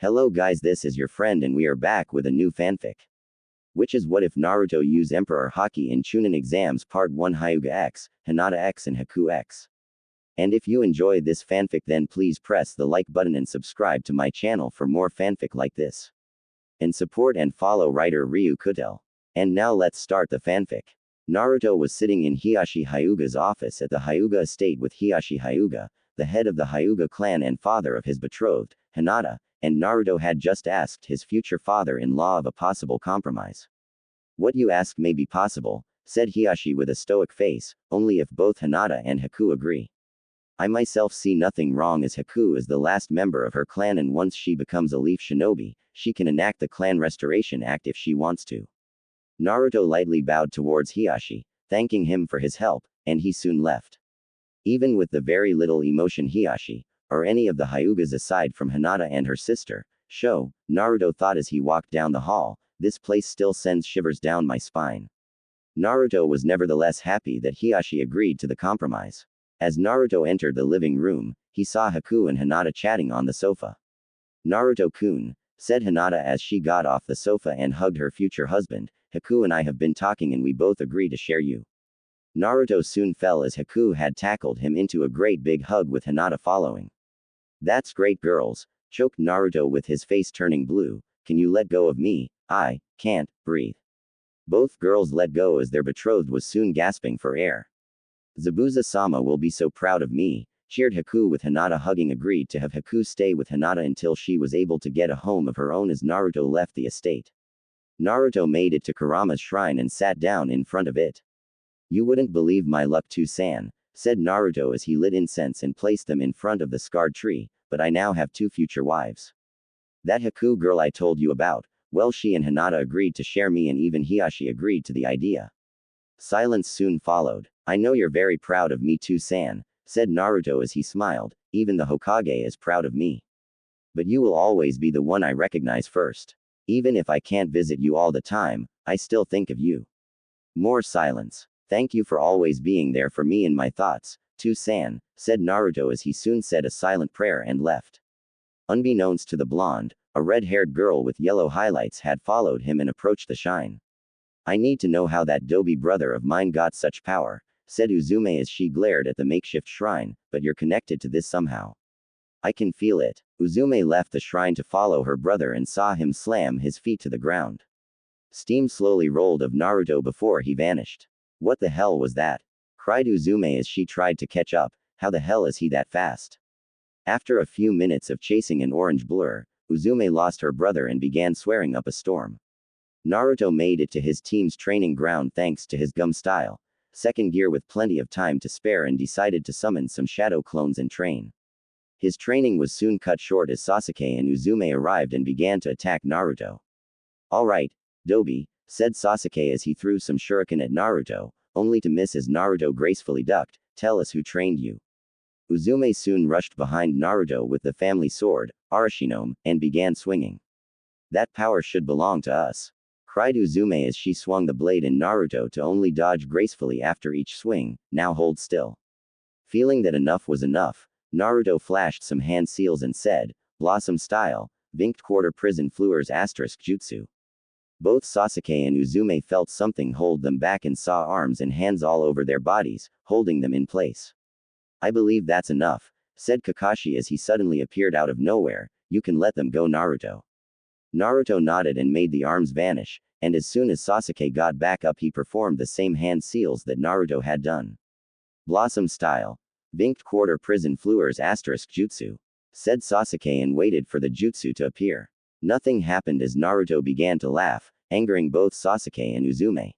Hello guys, this is your friend and we are back with a new fanfic. Which is what if Naruto use Emperor Haki in Chunin exams part 1 Hyuga X, Hinata X and Haku X. And if you enjoy this fanfic then please press the like button and subscribe to my channel for more fanfic like this. And support and follow writer Ryu Kutel. And now let's start the fanfic. Naruto was sitting in Hiashi Hyuga's office at the Hyuga estate with Hiashi Hyuga, the head of the Hyuga clan and father of his betrothed, Hinata, and Naruto had just asked his future father-in-law of a possible compromise. What you ask may be possible, said Hiashi with a stoic face, only if both Hinata and Haku agree. I myself see nothing wrong as Haku is the last member of her clan and once she becomes a leaf shinobi, she can enact the Clan Restoration Act if she wants to. Naruto lightly bowed towards Hiashi, thanking him for his help, and he soon left. Even with the very little emotion Hiashi, or any of the Hyugas aside from Hinata and her sister, show, Naruto thought as he walked down the hall, this place still sends shivers down my spine. Naruto was nevertheless happy that Hiashi agreed to the compromise. As Naruto entered the living room, he saw Haku and Hinata chatting on the sofa. Naruto-kun, said Hinata as she got off the sofa and hugged her future husband, Haku and I have been talking and we both agree to share you. Naruto soon fell as Haku had tackled him into a great big hug with Hinata following. That's great girls, choked Naruto with his face turning blue, can you let go of me, I can't breathe. Both girls let go as their betrothed was soon gasping for air. Zabuza-sama will be so proud of me, cheered Haku with Hinata hugging agreed to have Haku stay with Hinata until she was able to get a home of her own as Naruto left the estate. Naruto made it to Kurama's shrine and sat down in front of it. You wouldn't believe my luck too-san, said Naruto as he lit incense and placed them in front of the scarred tree, but I now have 2 future wives. That Haku girl I told you about, well she and Hinata agreed to share me and even Hiashi agreed to the idea. Silence soon followed. I know you're very proud of me too-san, said Naruto as he smiled, even the Hokage is proud of me. But you will always be the one I recognize first. Even if I can't visit you all the time, I still think of you. More silence. Thank you for always being there for me in my thoughts, too-san, said Naruto as he soon said a silent prayer and left. Unbeknownst to the blonde, a red-haired girl with yellow highlights had followed him and approached the shrine. I need to know how that Dobi brother of mine got such power, said Uzume as she glared at the makeshift shrine, but you're connected to this somehow. I can feel it. Uzume left the shrine to follow her brother and saw him slam his feet to the ground. Steam slowly rolled of Naruto before he vanished. What the hell was that? Cried Uzume as she tried to catch up, how the hell is he that fast? After a few minutes of chasing an orange blur, Uzume lost her brother and began swearing up a storm. Naruto made it to his team's training ground thanks to his gum style, second gear with plenty of time to spare and decided to summon some shadow clones and train. His training was soon cut short as Sasuke and Uzume arrived and began to attack Naruto. Alright, Dobi, said Sasuke as he threw some shuriken at Naruto, only to miss as Naruto gracefully ducked, tell us who trained you. Uzume soon rushed behind Naruto with the family sword, Arashinome, and began swinging. That power should belong to us, cried Uzume as she swung the blade in Naruto to only dodge gracefully after each swing, now hold still. Feeling that enough was enough, Naruto flashed some hand seals and said, Blossom style, Vinked quarter prison fluers asterisk jutsu. Both Sasuke and Uzume felt something hold them back and saw arms and hands all over their bodies, holding them in place. I believe that's enough, said Kakashi as he suddenly appeared out of nowhere, you can let them go Naruto. Naruto nodded and made the arms vanish, and as soon as Sasuke got back up he performed the same hand seals that Naruto had done. Blossom style. Vinked quarter prison fluers asterisk jutsu, said Sasuke and waited for the jutsu to appear. Nothing happened as Naruto began to laugh, angering both Sasuke and Uzume.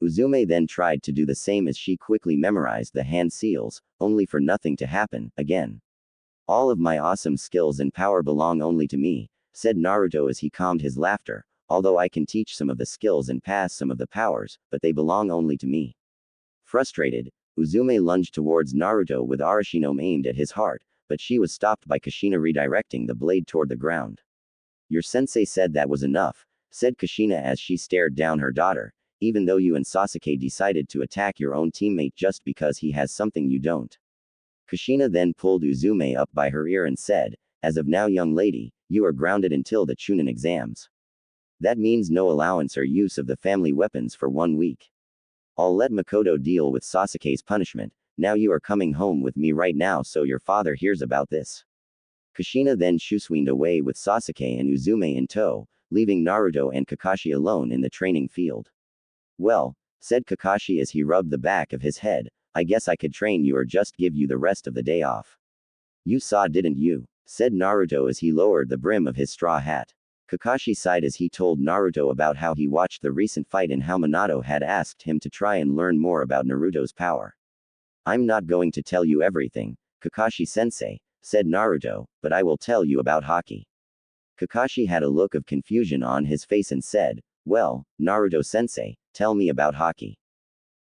Uzume then tried to do the same as she quickly memorized the hand seals, only for nothing to happen, again. All of my awesome skills and power belong only to me, said Naruto as he calmed his laughter, although I can teach some of the skills and pass some of the powers, but they belong only to me. Frustrated, Uzume lunged towards Naruto with Arashinome aimed at his heart, but she was stopped by Kushina redirecting the blade toward the ground. Your sensei said that was enough, said Kushina as she stared down her daughter, even though you and Sasuke decided to attack your own teammate just because he has something you don't. Kushina then pulled Uzume up by her ear and said, As of now, young lady, you are grounded until the Chunin exams. That means no allowance or use of the family weapons for 1 week. I'll let Makoto deal with Sasuke's punishment. Now you are coming home with me right now so your father hears about this. Kushina then shusweened away with Sasuke and Uzume in tow, leaving Naruto and Kakashi alone in the training field. Well, said Kakashi as he rubbed the back of his head, I guess I could train you or just give you the rest of the day off. You saw, didn't you? Said Naruto as he lowered the brim of his straw hat. Kakashi sighed as he told Naruto about how he watched the recent fight and how Minato had asked him to try and learn more about Naruto's power. I'm not going to tell you everything, Kakashi-sensei, said Naruto, but I will tell you about Haki. Kakashi had a look of confusion on his face and said, well, Naruto-sensei, tell me about Haki.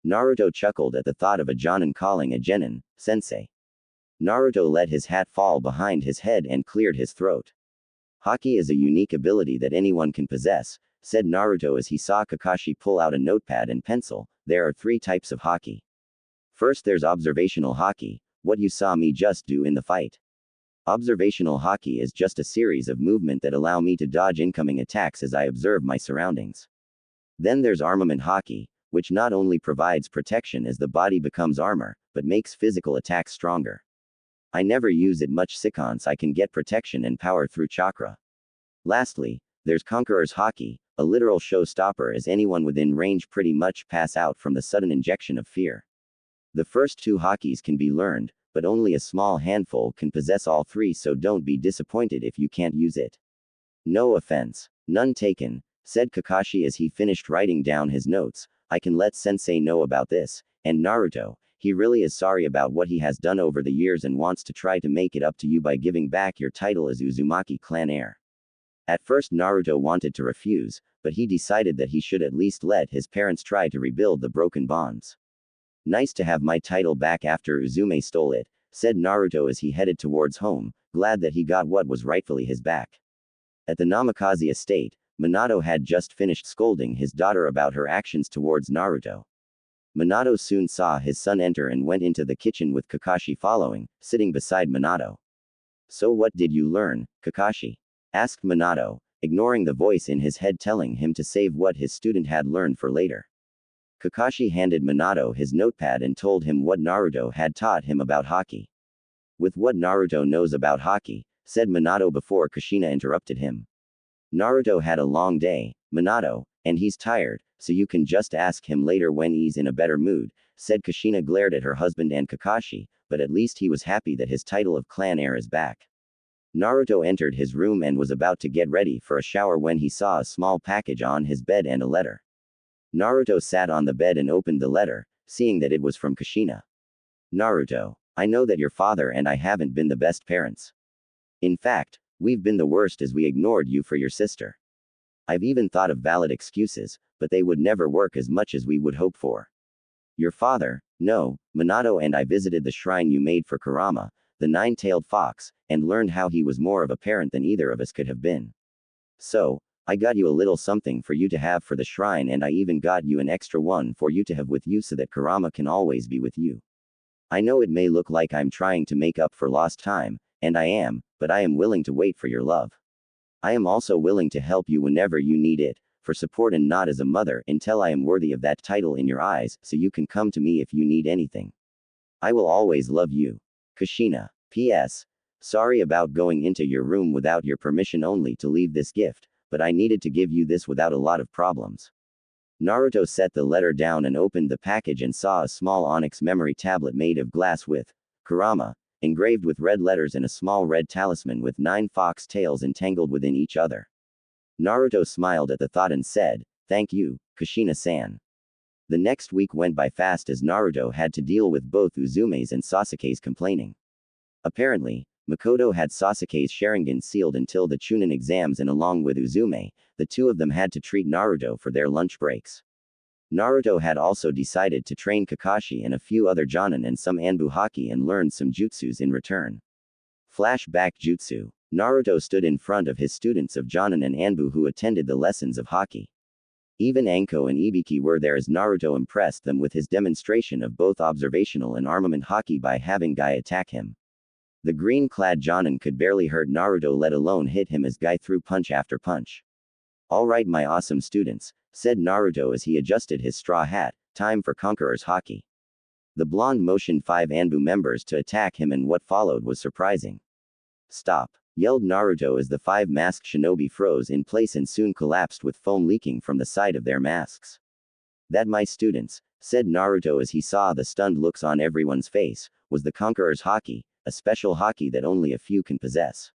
Naruto chuckled at the thought of a Jonin calling a genin, sensei. Naruto let his hat fall behind his head and cleared his throat. Haki is a unique ability that anyone can possess, said Naruto as he saw Kakashi pull out a notepad and pencil. There are 3 types of Haki. First, there's observational Haki, what you saw me just do in the fight. Observational Haki is just a series of movement that allow me to dodge incoming attacks as I observe my surroundings. Then there's armament Haki, which not only provides protection as the body becomes armor, but makes physical attacks stronger. I never use it much since I can get protection and power through chakra. Lastly, there's Conqueror's Haki, a literal showstopper as anyone within range pretty much pass out from the sudden injection of fear. The first 2 Hakis can be learned, but only a small handful can possess all 3, so don't be disappointed if you can't use it. No offense. None taken, said Kakashi as he finished writing down his notes. I can let sensei know about this, and Naruto, he really is sorry about what he has done over the years and wants to try to make it up to you by giving back your title as Uzumaki clan heir. At first Naruto wanted to refuse, but he decided that he should at least let his parents try to rebuild the broken bonds. Nice to have my title back after Uzume stole it, said Naruto as he headed towards home, glad that he got what was rightfully his back. At the Namikaze estate, Minato had just finished scolding his daughter about her actions towards Naruto. Minato soon saw his son enter and went into the kitchen with Kakashi following, sitting beside Minato. So what did you learn, Kakashi? Asked Minato, ignoring the voice in his head telling him to save what his student had learned for later. Kakashi handed Minato his notepad and told him what Naruto had taught him about Haki. With what Naruto knows about Haki, said Minato before Kushina interrupted him. Naruto had a long day, Minato, and he's tired, so you can just ask him later when he's in a better mood, said Kushina glared at her husband and Kakashi, but at least he was happy that his title of clan heir is back. Naruto entered his room and was about to get ready for a shower when he saw a small package on his bed and a letter. Naruto sat on the bed and opened the letter, seeing that it was from Kushina. Naruto, I know that your father and I haven't been the best parents. In fact, we've been the worst as we ignored you for your sister. I've even thought of valid excuses, but they would never work as much as we would hope for. Your father, no, Minato and I visited the shrine you made for Kurama, the 9-tailed fox, and learned how he was more of a parent than either of us could have been. So, I got you a little something for you to have for the shrine, and I even got you an extra one for you to have with you so that Kurama can always be with you. I know it may look like I'm trying to make up for lost time, and I am, but I am willing to wait for your love. I am also willing to help you whenever you need it, for support and not as a mother, until I am worthy of that title in your eyes, so you can come to me if you need anything. I will always love you. Kushina. P.S. Sorry about going into your room without your permission only to leave this gift, but I needed to give you this without a lot of problems. Naruto set the letter down and opened the package and saw a small onyx memory tablet made of glass with Kurama engraved with red letters and a small red talisman with 9 fox tails entangled within each other. Naruto smiled at the thought and said, "Thank you, Kushina-san." The next week went by fast as Naruto had to deal with both Uzume's and Sasuke's complaining. Apparently, Makoto had Sasuke's Sharingan sealed until the Chunin exams, and along with Uzume, the 2 of them had to treat Naruto for their lunch breaks. Naruto had also decided to train Kakashi and a few other Jonin and some Anbu Haki and learned some jutsus in return. Flashback Jutsu. Naruto stood in front of his students of Jonin and Anbu who attended the lessons of Haki. Even Anko and Ibiki were there as Naruto impressed them with his demonstration of both observational and armament Haki by having Guy attack him. The green-clad Jonin could barely hurt Naruto, let alone hit him, as guy threw punch after punch. "Alright, my awesome students," said Naruto as he adjusted his straw hat, "time for Conqueror's Haki." The blonde motioned 5 Anbu members to attack him, and what followed was surprising. "Stop!" yelled Naruto as the 5 masked shinobi froze in place and soon collapsed with foam leaking from the side of their masks. "That, my students," said Naruto as he saw the stunned looks on everyone's face, "was the Conqueror's Haki, a special Haki that only a few can possess.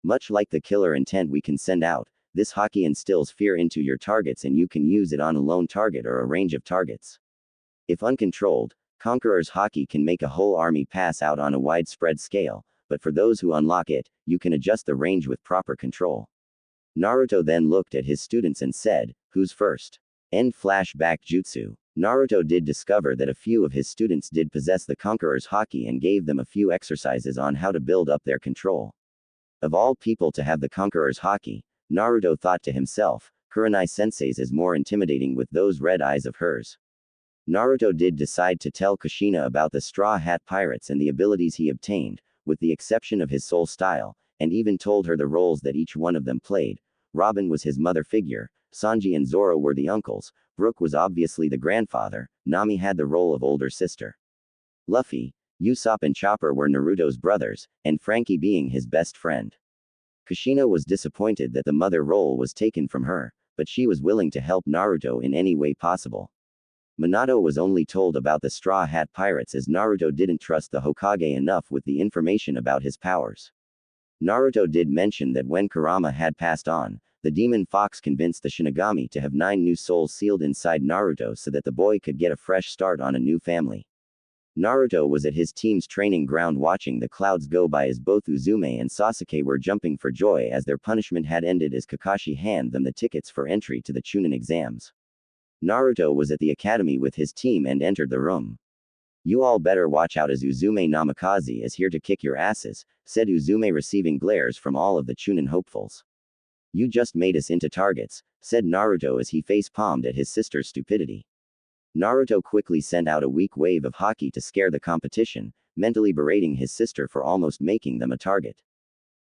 Much like the killer intent we can send out, this Haki instills fear into your targets, and you can use it on a lone target or a range of targets. If uncontrolled, Conqueror's Haki can make a whole army pass out on a widespread scale, but for those who unlock it, you can adjust the range with proper control." Naruto then looked at his students and said, "Who's first?" End flashback jutsu. Naruto did discover that a few of his students did possess the Conqueror's Haki and gave them a few exercises on how to build up their control. Of all people to have the Conqueror's Haki, Naruto thought to himself, Kurenai Sensei's is more intimidating with those red eyes of hers. Naruto did decide to tell Kushina about the Straw Hat Pirates and the abilities he obtained, with the exception of his soul style, and even told her the roles that each one of them played. Robin was his mother figure, Sanji and Zoro were the uncles, Brook was obviously the grandfather, Nami had the role of older sister. Luffy, Usopp and Chopper were Naruto's brothers, and Frankie being his best friend. Kushina was disappointed that the mother role was taken from her, but she was willing to help Naruto in any way possible. Minato was only told about the Straw Hat Pirates as Naruto didn't trust the Hokage enough with the information about his powers. Naruto did mention that when Kurama had passed on, the demon fox convinced the Shinigami to have 9 new souls sealed inside Naruto so that the boy could get a fresh start on a new family. Naruto was at his team's training ground watching the clouds go by as both Uzume and Sasuke were jumping for joy as their punishment had ended as Kakashi handed them the tickets for entry to the Chunin exams. Naruto was at the academy with his team and entered the room. "You all better watch out as Uzume Namikaze is here to kick your asses," said Uzume, receiving glares from all of the Chunin hopefuls. "You just made us into targets," said Naruto as he face-palmed at his sister's stupidity. Naruto quickly sent out a weak wave of Haki to scare the competition, mentally berating his sister for almost making them a target.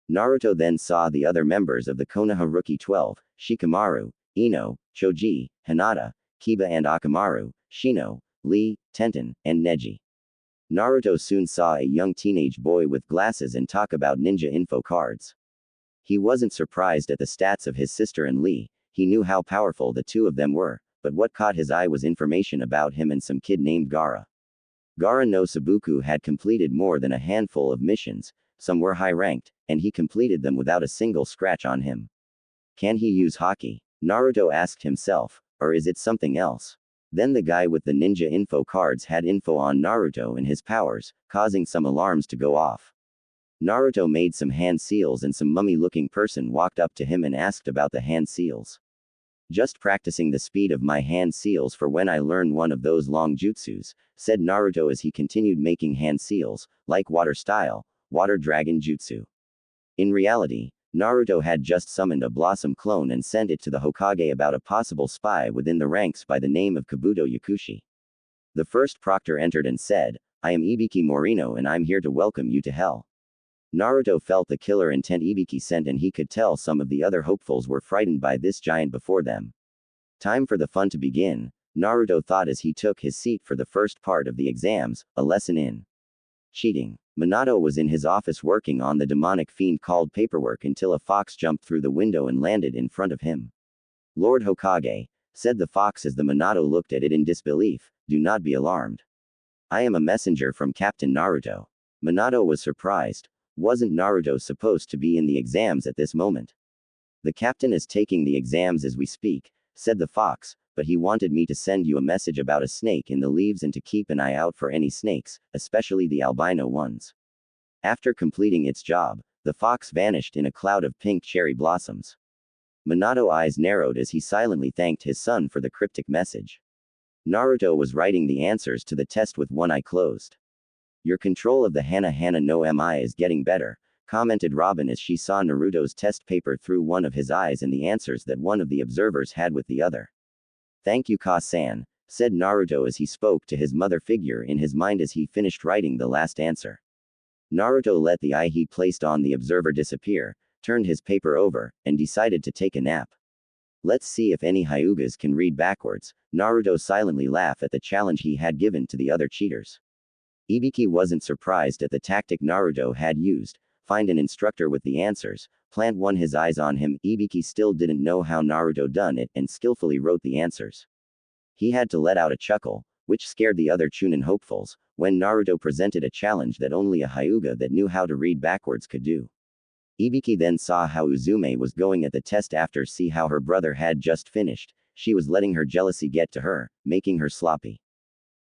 Naruto then saw the other members of the Konoha Rookie 12, Shikamaru, Ino, Choji, Hinata, Kiba and Akamaru, Shino, Lee, Tenten, and Neji. Naruto soon saw a young teenage boy with glasses and talk about ninja info cards. He wasn't surprised at the stats of his sister and Lee, he knew how powerful the two of them were, but what caught his eye was information about him and some kid named Gaara. Gaara no Sabuku had completed more than a handful of missions, some were high-ranked, and he completed them without a single scratch on him. Can he use Haki? Naruto asked himself, or is it something else? Then the guy with the ninja info cards had info on Naruto and his powers, causing some alarms to go off. Naruto made some hand seals and some mummy-looking person walked up to him and asked about the hand seals. "Just practicing the speed of my hand seals for when I learn one of those long jutsus," said Naruto as he continued making hand seals, like water style, water dragon jutsu. In reality, Naruto had just summoned a blossom clone and sent it to the Hokage about a possible spy within the ranks by the name of Kabuto Yakushi. The first proctor entered and said, "I am Ibiki Morino and I'm here to welcome you to hell." Naruto felt the killer intent Ibiki sent and he could tell some of the other hopefuls were frightened by this giant before them. Time for the fun to begin, Naruto thought as he took his seat for the first part of the exams, a lesson in cheating. Minato was in his office working on the demonic fiend called paperwork until a fox jumped through the window and landed in front of him. "Lord Hokage," said the fox as the Minato looked at it in disbelief, "do not be alarmed. I am a messenger from Captain Naruto." Minato was surprised. Wasn't Naruto supposed to be in the exams at this moment? "The captain is taking the exams as we speak," said the fox, "but he wanted me to send you a message about a snake in the leaves and to keep an eye out for any snakes, especially the albino ones." After completing its job, the fox vanished in a cloud of pink cherry blossoms. Minato's eyes narrowed as he silently thanked his son for the cryptic message. Naruto was writing the answers to the test with one eye closed. "Your control of the Hana Hana no Mi is getting better," commented Robin as she saw Naruto's test paper through one of his eyes and the answers that one of the observers had with the other. "Thank you, Ka-san," said Naruto as he spoke to his mother figure in his mind as he finished writing the last answer. Naruto let the eye he placed on the observer disappear, turned his paper over, and decided to take a nap. Let's see if any hayugas can read backwards. Naruto silently laughed at the challenge he had given to the other cheaters. Ibiki wasn't surprised at the tactic Naruto had used. Find an instructor with the answers, plant one his eyes on him. Ibiki still didn't know how Naruto done it and skillfully wrote the answers. He had to let out a chuckle, which scared the other Chunin hopefuls, when Naruto presented a challenge that only a hayuga that knew how to read backwards could do. Ibiki then saw how Uzume was going at the test after see how her brother had just finished. She was letting her jealousy get to her, making her sloppy.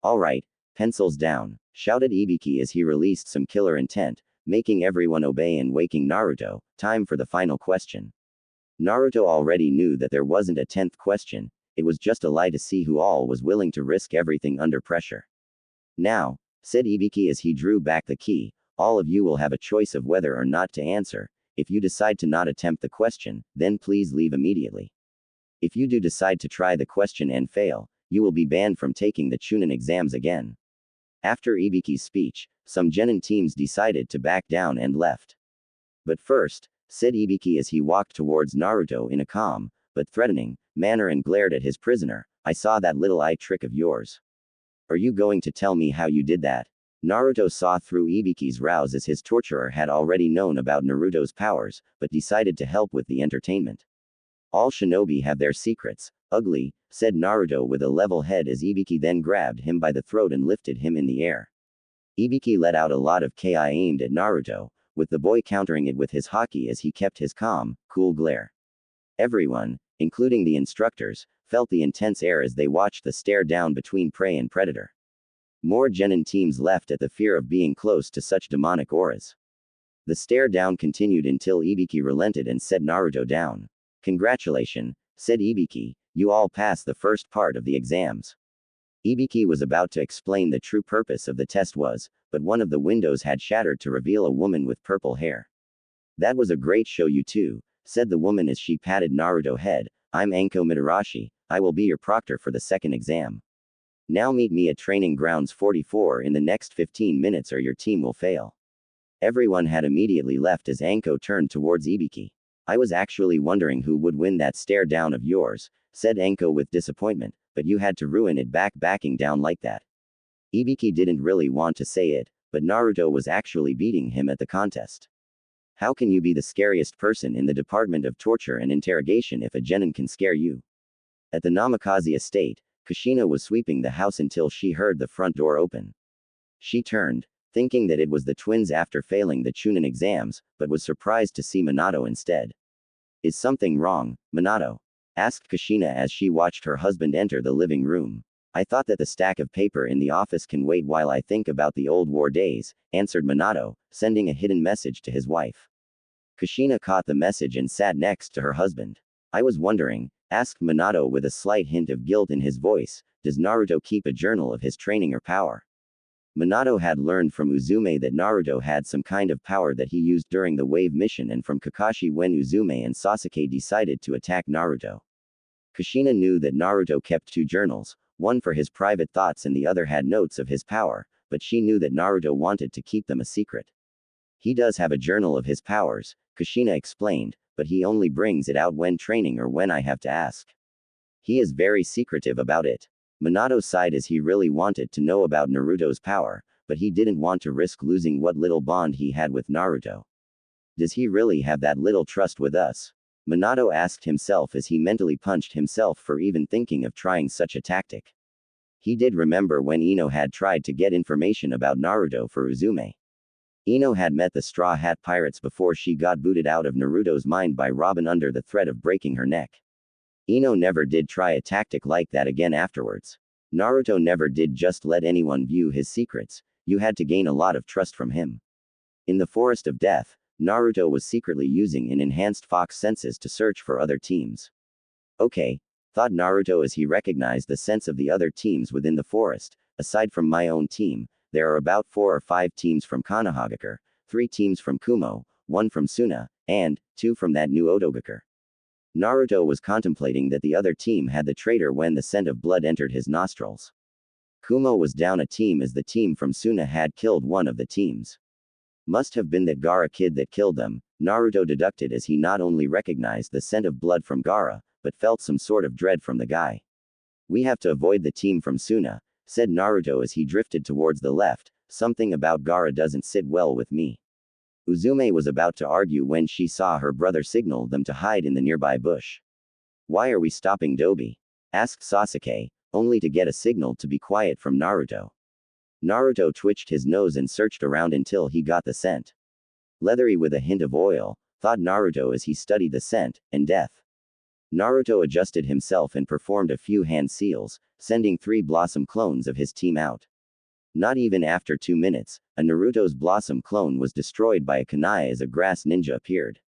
Alright, pencils down, shouted Ibiki as he released some killer intent, making everyone obey and waking Naruto. Time for the final question. Naruto already knew that there wasn't a 10th question, it was just a lie to see who all was willing to risk everything under pressure. Now, said Ibiki as he drew back the key, all of you will have a choice of whether or not to answer. If you decide to not attempt the question, then please leave immediately. If you do decide to try the question and fail, you will be banned from taking the Chunin exams again. After Ibiki's speech, some genin teams decided to back down and left. But first, said Ibiki as he walked towards Naruto in a calm, but threatening, manner and glared at his prisoner, I saw that little eye trick of yours. Are you going to tell me how you did that? Naruto saw through Ibiki's rouse as his torturer had already known about Naruto's powers, but decided to help with the entertainment. All shinobi have their secrets. Ugly, said Naruto with a level head as Ibiki then grabbed him by the throat and lifted him in the air. Ibiki let out a lot of ki aimed at Naruto, with the boy countering it with his haki as he kept his calm, cool glare. Everyone, including the instructors, felt the intense air as they watched the stare down between prey and predator. More genin teams left at the fear of being close to such demonic auras. The stare down continued until Ibiki relented and set Naruto down. Congratulations, said Ibiki, you all passed the first part of the exams. Ibiki was about to explain the true purpose of the test was, but one of the windows had shattered to reveal a woman with purple hair. That was a great show you two, said the woman as she patted Naruto's head. I'm Anko Mitarashi, I will be your proctor for the second exam. Now meet me at training grounds 44 in the next 15 minutes or your team will fail. Everyone had immediately left as Anko turned towards Ibiki. I was actually wondering who would win that stare down of yours, said Anko with disappointment, but you had to ruin it backing down like that. Ibiki didn't really want to say it, but Naruto was actually beating him at the contest. How can you be the scariest person in the Department of Torture and Interrogation if a genin can scare you? At the Namikaze estate, Kushina was sweeping the house until she heard the front door open. She turned, thinking that it was the twins after failing the Chunin exams, but was surprised to see Minato instead. Is something wrong, Minato? Asked Kushina as she watched her husband enter the living room. I thought that the stack of paper in the office can wait while I think about the old war days, answered Minato, sending a hidden message to his wife. Kushina caught the message and sat next to her husband. I was wondering, asked Minato with a slight hint of guilt in his voice, does Naruto keep a journal of his training or power? Minato had learned from Uzume that Naruto had some kind of power that he used during the wave mission and from Kakashi when Uzume and Sasuke decided to attack Naruto. Kushina knew that Naruto kept two journals, one for his private thoughts and the other had notes of his power, but she knew that Naruto wanted to keep them a secret. He does have a journal of his powers, Kushina explained, but he only brings it out when training or when I have to ask. He is very secretive about it. Minato sighed as he really wanted to know about Naruto's power, but he didn't want to risk losing what little bond he had with Naruto. Does he really have that little trust with us? Minato asked himself as he mentally punched himself for even thinking of trying such a tactic. He did remember when Ino had tried to get information about Naruto for Uzume. Ino had met the Straw Hat Pirates before she got booted out of Naruto's mind by Robin under the threat of breaking her neck. Ino never did try a tactic like that again afterwards. Naruto never did just let anyone view his secrets, you had to gain a lot of trust from him. In the Forest of Death, Naruto was secretly using an enhanced fox senses to search for other teams. Okay, thought Naruto as he recognized the sense of the other teams within the forest. Aside from my own team, there are about 4 or 5 teams from Konohagakure, 3 teams from Kumo, 1 from Suna, and 2 from that new Otogakure. Naruto was contemplating that the other team had the traitor when the scent of blood entered his nostrils. Kumo was down a team as the team from Suna had killed one of the teams. Must have been that Gaara kid that killed them, Naruto deducted as he not only recognized the scent of blood from Gaara, but felt some sort of dread from the guy. We have to avoid the team from Suna, said Naruto as he drifted towards the left. Something about Gaara doesn't sit well with me. Uzume was about to argue when she saw her brother signal them to hide in the nearby bush. Why are we stopping Dobi? Asked Sasuke, only to get a signal to be quiet from Naruto. Naruto twitched his nose and searched around until he got the scent. Leathery with a hint of oil, thought Naruto as he studied the scent, and death. Naruto adjusted himself and performed a few hand seals, sending 3 Blossom clones of his team out. Not even after 2 minutes, a Naruto's Blossom clone was destroyed by a kunai as a grass ninja appeared.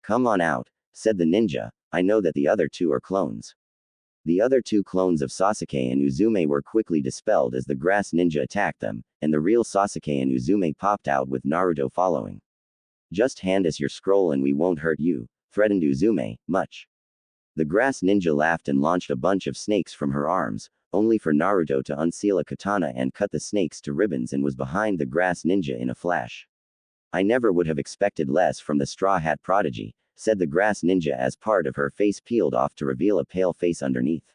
Come on out, said the ninja, I know that the other 2 are clones. The other 2 clones of Sasuke and Uzume were quickly dispelled as the grass ninja attacked them, and the real Sasuke and Uzume popped out with Naruto following. Just hand us your scroll and we won't hurt you, threatened Uzume, much. The grass ninja laughed and launched a bunch of snakes from her arms, only for Naruto to unseal a katana and cut the snakes to ribbons and was behind the grass ninja in a flash. I never would have expected less from the Straw Hat prodigy, said the grass ninja as part of her face peeled off to reveal a pale face underneath.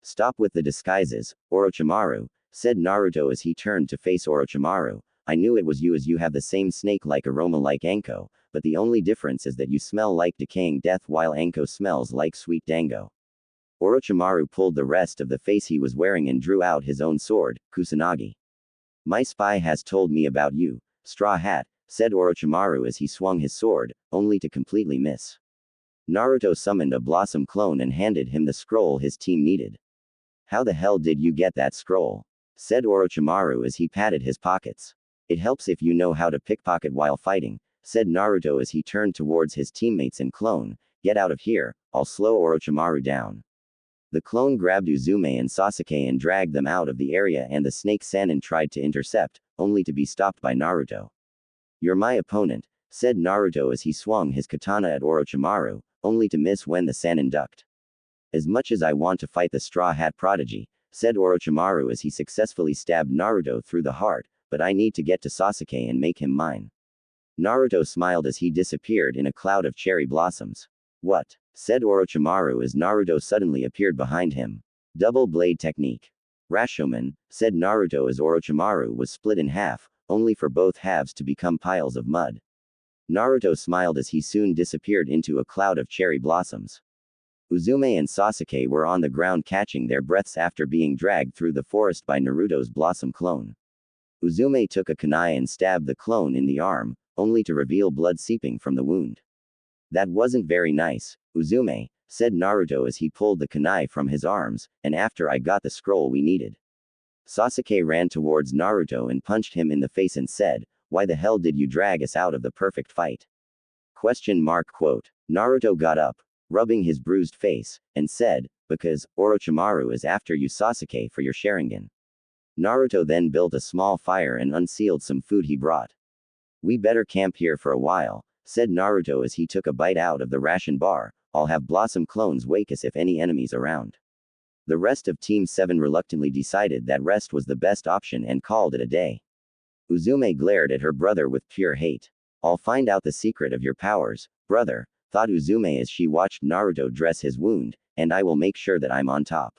Stop with the disguises, Orochimaru, said Naruto as he turned to face Orochimaru. I knew it was you as you have the same snake-like aroma like Anko, but the only difference is that you smell like decaying death while Anko smells like sweet dango. Orochimaru pulled the rest of the face he was wearing and drew out his own sword, Kusanagi. My spy has told me about you, Straw Hat, said Orochimaru as he swung his sword, only to completely miss. Naruto summoned a Blossom clone and handed him the scroll his team needed. How the hell did you get that scroll? Said Orochimaru as he patted his pockets. It helps if you know how to pickpocket while fighting, said Naruto as he turned towards his teammates and clone. Get out of here, I'll slow Orochimaru down. The clone grabbed Uzume and Sasuke and dragged them out of the area, and the snake Sannin tried to intercept, only to be stopped by Naruto. You're my opponent, said Naruto as he swung his katana at Orochimaru, only to miss when the Sannin ducked. As much as I want to fight the Straw Hat prodigy, said Orochimaru as he successfully stabbed Naruto through the heart, but I need to get to Sasuke and make him mine. Naruto smiled as he disappeared in a cloud of cherry blossoms. What? Said Orochimaru as Naruto suddenly appeared behind him. Double blade technique. Rashomon, said Naruto as Orochimaru was split in half, only for both halves to become piles of mud. Naruto smiled as he soon disappeared into a cloud of cherry blossoms. Uzume and Sasuke were on the ground catching their breaths after being dragged through the forest by Naruto's Blossom clone. Uzume took a kunai and stabbed the clone in the arm, only to reveal blood seeping from the wound. That wasn't very nice, Uzume, said Naruto as he pulled the kunai from his arms, and after I got the scroll we needed. Sasuke ran towards Naruto and punched him in the face and said, why the hell did you drag us out of the perfect fight? Quote. Naruto got up, rubbing his bruised face, and said, because, Orochimaru is after you Sasuke for your Sharingan. Naruto then built a small fire and unsealed some food he brought. We better camp here for a while, said Naruto as he took a bite out of the ration bar. I'll have Blossom clones wake us if any enemies around. The rest of Team 7 reluctantly decided that rest was the best option and called it a day. Uzume glared at her brother with pure hate. I'll find out the secret of your powers, brother, thought Uzume as she watched Naruto dress his wound, and I will make sure that I'm on top.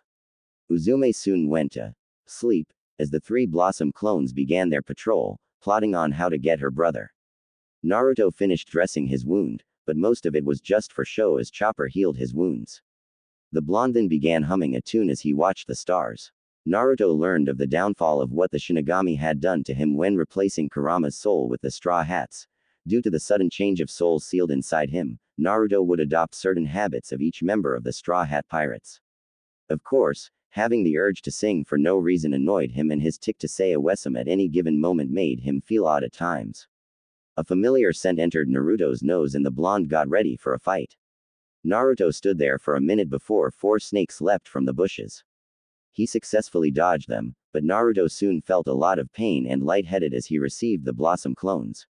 Uzume soon went to sleep, as the 3 Blossom clones began their patrol, plotting on how to get her brother. Naruto finished dressing his wound, but most of it was just for show as Chopper healed his wounds. The blonde then began humming a tune as he watched the stars. Naruto learned of the downfall of what the Shinigami had done to him when replacing Kurama's soul with the Straw Hats. Due to the sudden change of souls sealed inside him, Naruto would adopt certain habits of each member of the Straw Hat Pirates. Of course, having the urge to sing for no reason annoyed him, and his tick to say a wesum at any given moment made him feel odd at times. A familiar scent entered Naruto's nose and the blonde got ready for a fight. Naruto stood there for a minute before 4 snakes leapt from the bushes. He successfully dodged them, but Naruto soon felt a lot of pain and lightheaded as he received the Blossom clones.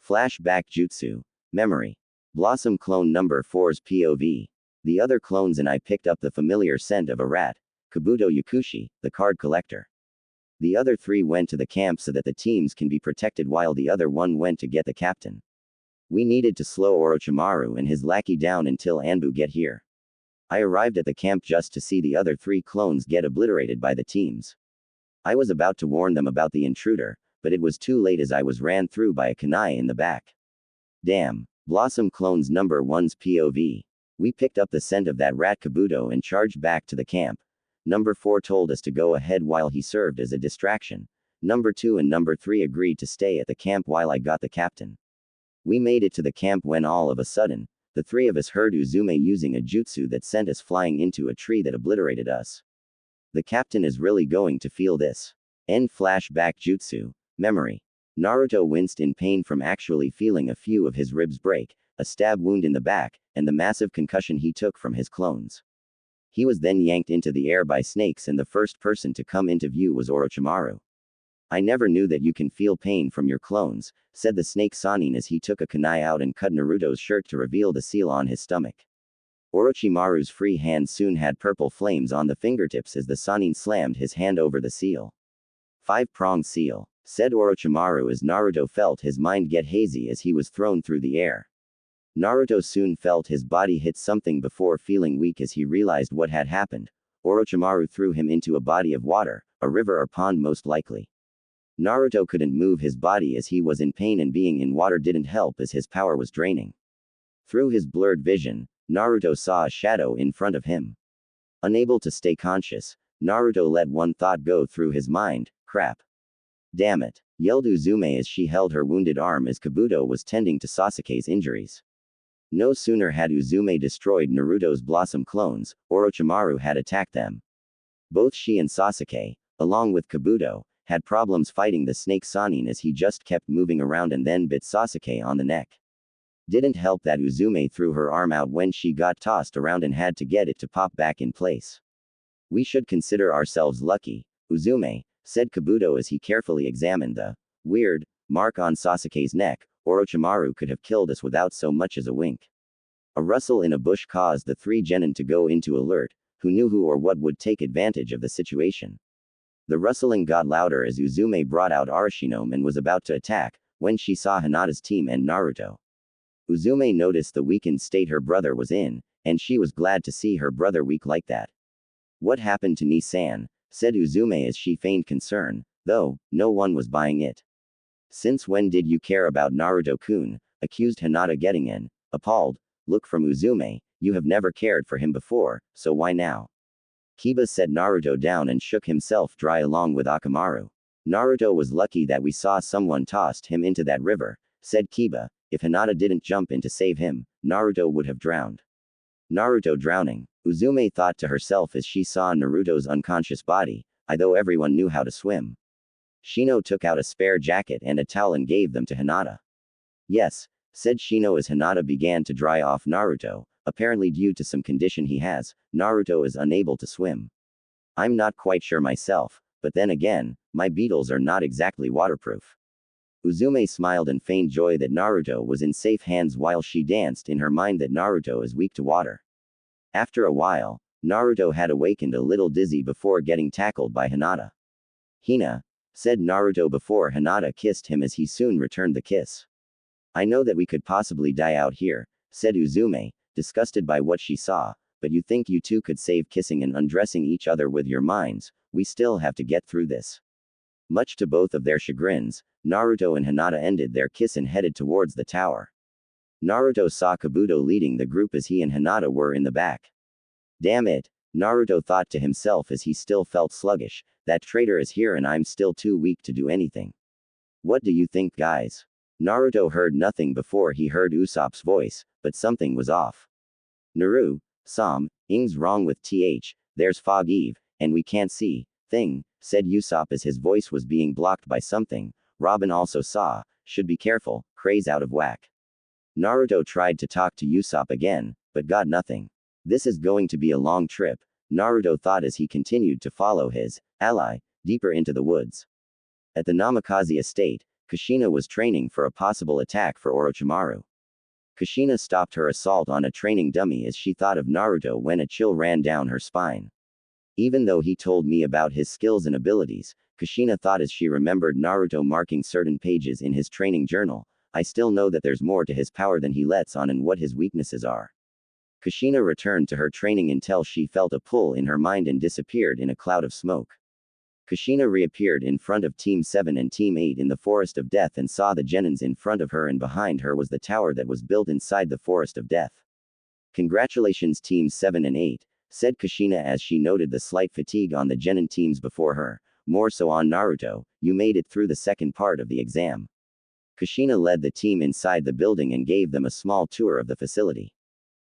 Flashback Jutsu. Memory. Blossom clone number 4's POV. The other clones and I picked up the familiar scent of a rat, Kabuto Yakushi, the card collector. The other 3 went to the camp so that the teams can be protected while the other one went to get the captain. We needed to slow Orochimaru and his lackey down until Anbu get here. I arrived at the camp just to see the other 3 clones get obliterated by the teams. I was about to warn them about the intruder, but it was too late as I was ran through by a kunai in the back. Damn. Blossom Clones number 1's POV. We picked up the scent of that rat Kabuto and charged back to the camp. Number 4 told us to go ahead while he served as a distraction. Number 2 and number 3 agreed to stay at the camp while I got the captain. We made it to the camp when all of a sudden, the 3 of us heard Uzume using a jutsu that sent us flying into a tree that obliterated us. The captain is really going to feel this. End flashback jutsu. Memory. Naruto winced in pain from actually feeling a few of his ribs break, a stab wound in the back, and the massive concussion he took from his clones. He was then yanked into the air by snakes and the first person to come into view was Orochimaru. I never knew that you can feel pain from your clones, said the snake Sannin as he took a kunai out and cut Naruto's shirt to reveal the seal on his stomach. Orochimaru's free hand soon had purple flames on the fingertips as the Sannin slammed his hand over the seal. 5-pronged seal, said Orochimaru as Naruto felt his mind get hazy as he was thrown through the air. Naruto soon felt his body hit something before feeling weak as he realized what had happened. Orochimaru threw him into a body of water, a river or pond most likely. Naruto couldn't move his body as he was in pain and being in water didn't help as his power was draining. Through his blurred vision, Naruto saw a shadow in front of him. Unable to stay conscious, Naruto let one thought go through his mind, crap. Damn it, yelled Uzume as she held her wounded arm as Kabuto was tending to Sasuke's injuries. No sooner had Uzume destroyed Naruto's Blossom clones, Orochimaru had attacked them. Both she and Sasuke, along with Kabuto, had problems fighting the snake Sannin as he just kept moving around and then bit Sasuke on the neck. Didn't help that Uzume threw her arm out when she got tossed around and had to get it to pop back in place. We should consider ourselves lucky, Uzume, said Kabuto as he carefully examined the weird mark on Sasuke's neck. Orochimaru could have killed us without so much as a wink. A rustle in a bush caused the 3 genin to go into alert, who knew who or what would take advantage of the situation. The rustling got louder as Uzume brought out Arashinome and was about to attack, when she saw Hinata's team and Naruto. Uzume noticed the weakened state her brother was in, and she was glad to see her brother weak like that. What happened to Ni-san? Said Uzume as she feigned concern, though, no one was buying it. Since when did you care about Naruto-kun? Accused Hinata getting an appalled look from Uzume. You have never cared for him before, so why now? Kiba set Naruto down and shook himself dry along with Akamaru. Naruto was lucky that we saw someone tossed him into that river, said Kiba. If Hinata didn't jump in to save him, Naruto would have drowned. Naruto drowning, Uzume thought to herself as she saw Naruto's unconscious body, although everyone knew how to swim. Shino took out a spare jacket and a towel and gave them to Hinata. Yes, said Shino as Hinata began to dry off Naruto. Apparently due to some condition he has, Naruto is unable to swim. I'm not quite sure myself, but then again, my beetles are not exactly waterproof. Uzume smiled and feigned joy that Naruto was in safe hands while she danced in her mind that Naruto is weak to water. After a while, Naruto had awakened a little dizzy before getting tackled by Hinata. Hina, said Naruto before Hinata kissed him as he soon returned the kiss. I know that we could possibly die out here, said Uzume, disgusted by what she saw, but you think you two could save kissing and undressing each other with your minds, we still have to get through this. Much to both of their chagrins, Naruto and Hinata ended their kiss and headed towards the tower. Naruto saw Kabuto leading the group as he and Hinata were in the back. Damn it, Naruto thought to himself as he still felt sluggish, that traitor is here and I'm still too weak to do anything. What do you think, guys? Naruto heard nothing before he heard Usopp's voice, but something was off. Naru, Ing's wrong with there's fog Eve, and we can't see, thing, said Usopp as his voice was being blocked by something. Robin also saw, should be careful, Cray's out of whack. Naruto tried to talk to Usopp again, but got nothing. This is going to be a long trip, Naruto thought as he continued to follow his ally deeper into the woods. At the Namikaze estate, Kushina was training for a possible attack for Orochimaru. Kushina stopped her assault on a training dummy as she thought of Naruto when a chill ran down her spine. Even though he told me about his skills and abilities, Kushina thought as she remembered Naruto marking certain pages in his training journal. I still know that there's more to his power than he lets on and what his weaknesses are. Kushina returned to her training until she felt a pull in her mind and disappeared in a cloud of smoke. Kushina reappeared in front of Team 7 and Team 8 in the Forest of Death and saw the Genins in front of her, and behind her was the tower that was built inside the Forest of Death. Congratulations Teams 7 and 8, said Kushina as she noted the slight fatigue on the Genin teams before her, more so on Naruto. You made it through the second part of the exam. Kushina led the team inside the building and gave them a small tour of the facility.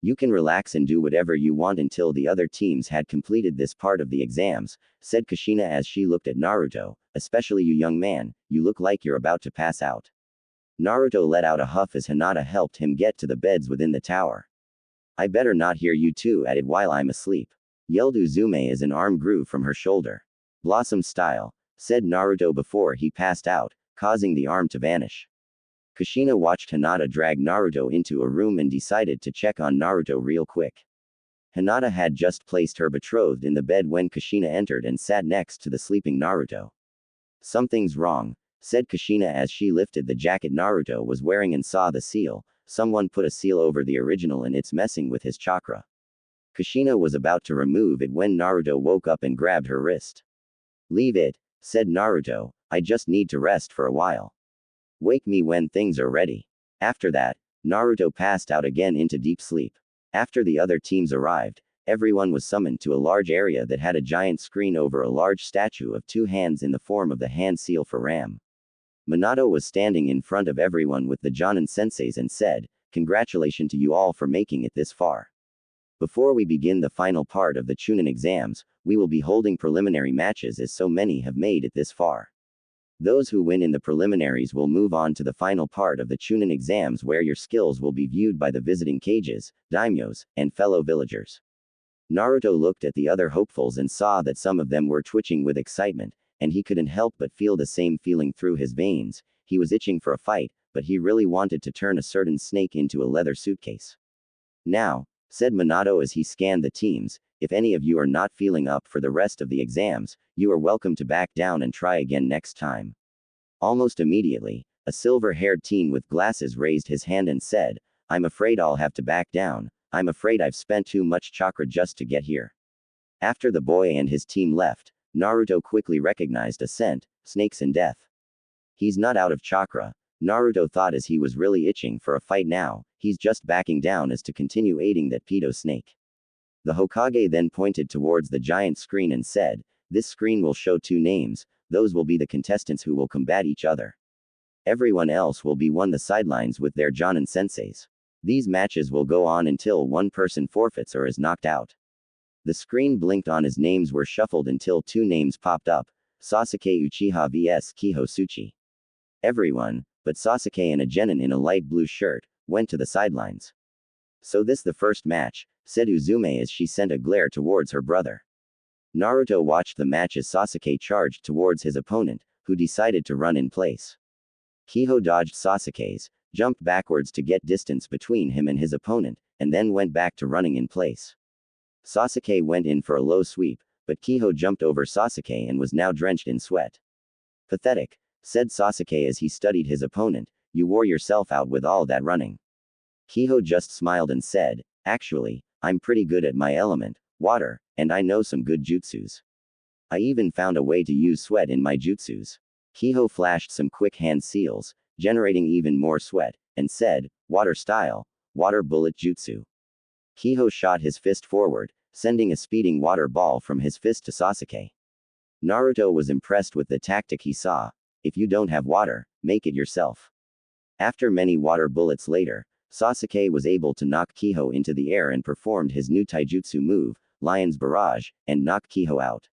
You can relax and do whatever you want until the other teams had completed this part of the exams, said Kushina as she looked at Naruto. Especially you, young man, you look like you're about to pass out. Naruto let out a huff as Hinata helped him get to the beds within the tower. I better not hear you two at it while I'm asleep, yelled Uzume as an arm grew from her shoulder. Blossom style, said Naruto before he passed out, causing the arm to vanish. Kushina watched Hinata drag Naruto into a room and decided to check on Naruto real quick. Hinata had just placed her betrothed in the bed when Kushina entered and sat next to the sleeping Naruto. Something's wrong, said Kushina as she lifted the jacket Naruto was wearing and saw the seal. Someone put a seal over the original and it's messing with his chakra. Kushina was about to remove it when Naruto woke up and grabbed her wrist. Leave it, said Naruto, I just need to rest for a while. Wake me when things are ready. After that, Naruto passed out again into deep sleep. After the other teams arrived, everyone was summoned to a large area that had a giant screen over a large statue of two hands in the form of the hand seal for Ram. Minato was standing in front of everyone with the Jonin senseis and said, Congratulations to you all for making it this far. Before we begin the final part of the Chunin exams, we will be holding preliminary matches as so many have made it this far. Those who win in the preliminaries will move on to the final part of the Chunin exams where your skills will be viewed by the visiting kages, daimyos, and fellow villagers. Naruto looked at the other hopefuls and saw that some of them were twitching with excitement, and he couldn't help but feel the same feeling through his veins. He was itching for a fight, but he really wanted to turn a certain snake into a leather suitcase. Now, said Minato as he scanned the teams, if any of you are not feeling up for the rest of the exams, you are welcome to back down and try again next time. Almost immediately, a silver-haired teen with glasses raised his hand and said, I'm afraid I'll have to back down. I'm afraid I've spent too much chakra just to get here. After the boy and his team left, Naruto quickly recognized a scent, snakes and death. He's not out of chakra, Naruto thought as he was really itching for a fight now. He's just backing down as to continue aiding that pedo snake. The Hokage then pointed towards the giant screen and said, This screen will show two names, those will be the contestants who will combat each other. Everyone else will be on the sidelines with their Jonin senseis. These matches will go on until one person forfeits or is knocked out. The screen blinked on as names were shuffled until two names popped up, Sasuke Uchiha vs Kiho Tsuchi. Everyone, but Sasuke and a genin in a light blue shirt, went to the sidelines. So this the first match, said Uzume as she sent a glare towards her brother. Naruto watched the match as Sasuke charged towards his opponent, who decided to run in place. Kiho dodged Sasuke's, jumped backwards to get distance between him and his opponent, and then went back to running in place. Sasuke went in for a low sweep, but Kiho jumped over Sasuke and was now drenched in sweat. Pathetic, said Sasuke as he studied his opponent, you wore yourself out with all that running. Kiho just smiled and said, Actually, I'm pretty good at my element, water, and I know some good jutsus. I even found a way to use sweat in my jutsus. Kiho flashed some quick hand seals, generating even more sweat, and said, Water style, water bullet jutsu. Kiho shot his fist forward, sending a speeding water ball from his fist to Sasuke. Naruto was impressed with the tactic he saw. If you don't have water, make it yourself. After many water bullets later, Sasuke was able to knock Kiho into the air and performed his new taijutsu move, Lion's Barrage, and knocked Kiho out.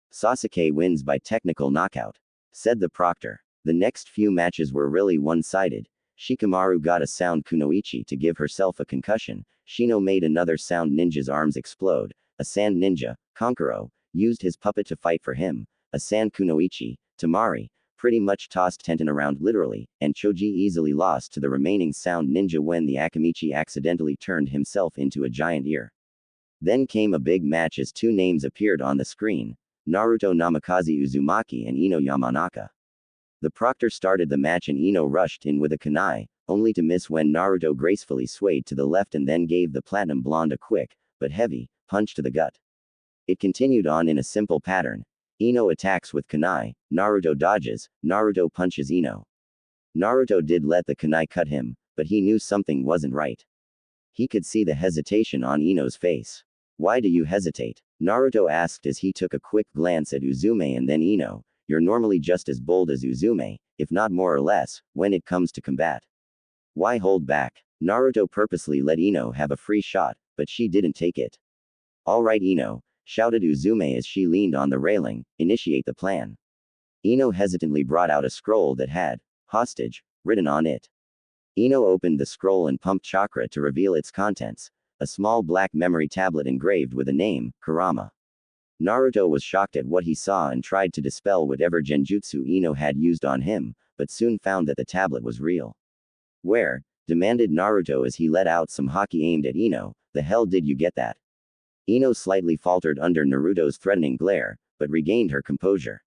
Sasuke wins by technical knockout, said the proctor. The next few matches were really one-sided. Shikamaru got a sound kunoichi to give herself a concussion. Shino made another sound ninja's arms explode. A sand ninja, Konkuro, used his puppet to fight for him. A sand kunoichi, Tamari, pretty much tossed Tenten around literally, and Choji easily lost to the remaining sound ninja when the Akamichi accidentally turned himself into a giant ear. Then came a big match as two names appeared on the screen. Naruto Namikaze Uzumaki and Ino Yamanaka. The proctor started the match and Ino rushed in with a kunai, only to miss when Naruto gracefully swayed to the left and then gave the platinum blonde a quick, but heavy, punch to the gut. It continued on in a simple pattern. Ino attacks with kunai, Naruto dodges, Naruto punches Ino. Naruto did let the kunai cut him, but he knew something wasn't right. He could see the hesitation on Ino's face. Why do you hesitate? Naruto asked as he took a quick glance at Uzume and then Ino. You're normally just as bold as Uzume, if not more or less, when it comes to combat. Why hold back? Naruto purposely let Ino have a free shot, but she didn't take it. Alright Ino, shouted Uzume as she leaned on the railing, initiate the plan. Ino hesitantly brought out a scroll that had hostage written on it. Ino opened the scroll and pumped chakra to reveal its contents, a small black memory tablet engraved with a name, Kurama. Naruto was shocked at what he saw and tried to dispel whatever genjutsu Ino had used on him, but soon found that the tablet was real. Where? Demanded Naruto as he let out some haki aimed at Ino. The hell did you get that? Ino slightly faltered under Naruto's threatening glare, but regained her composure.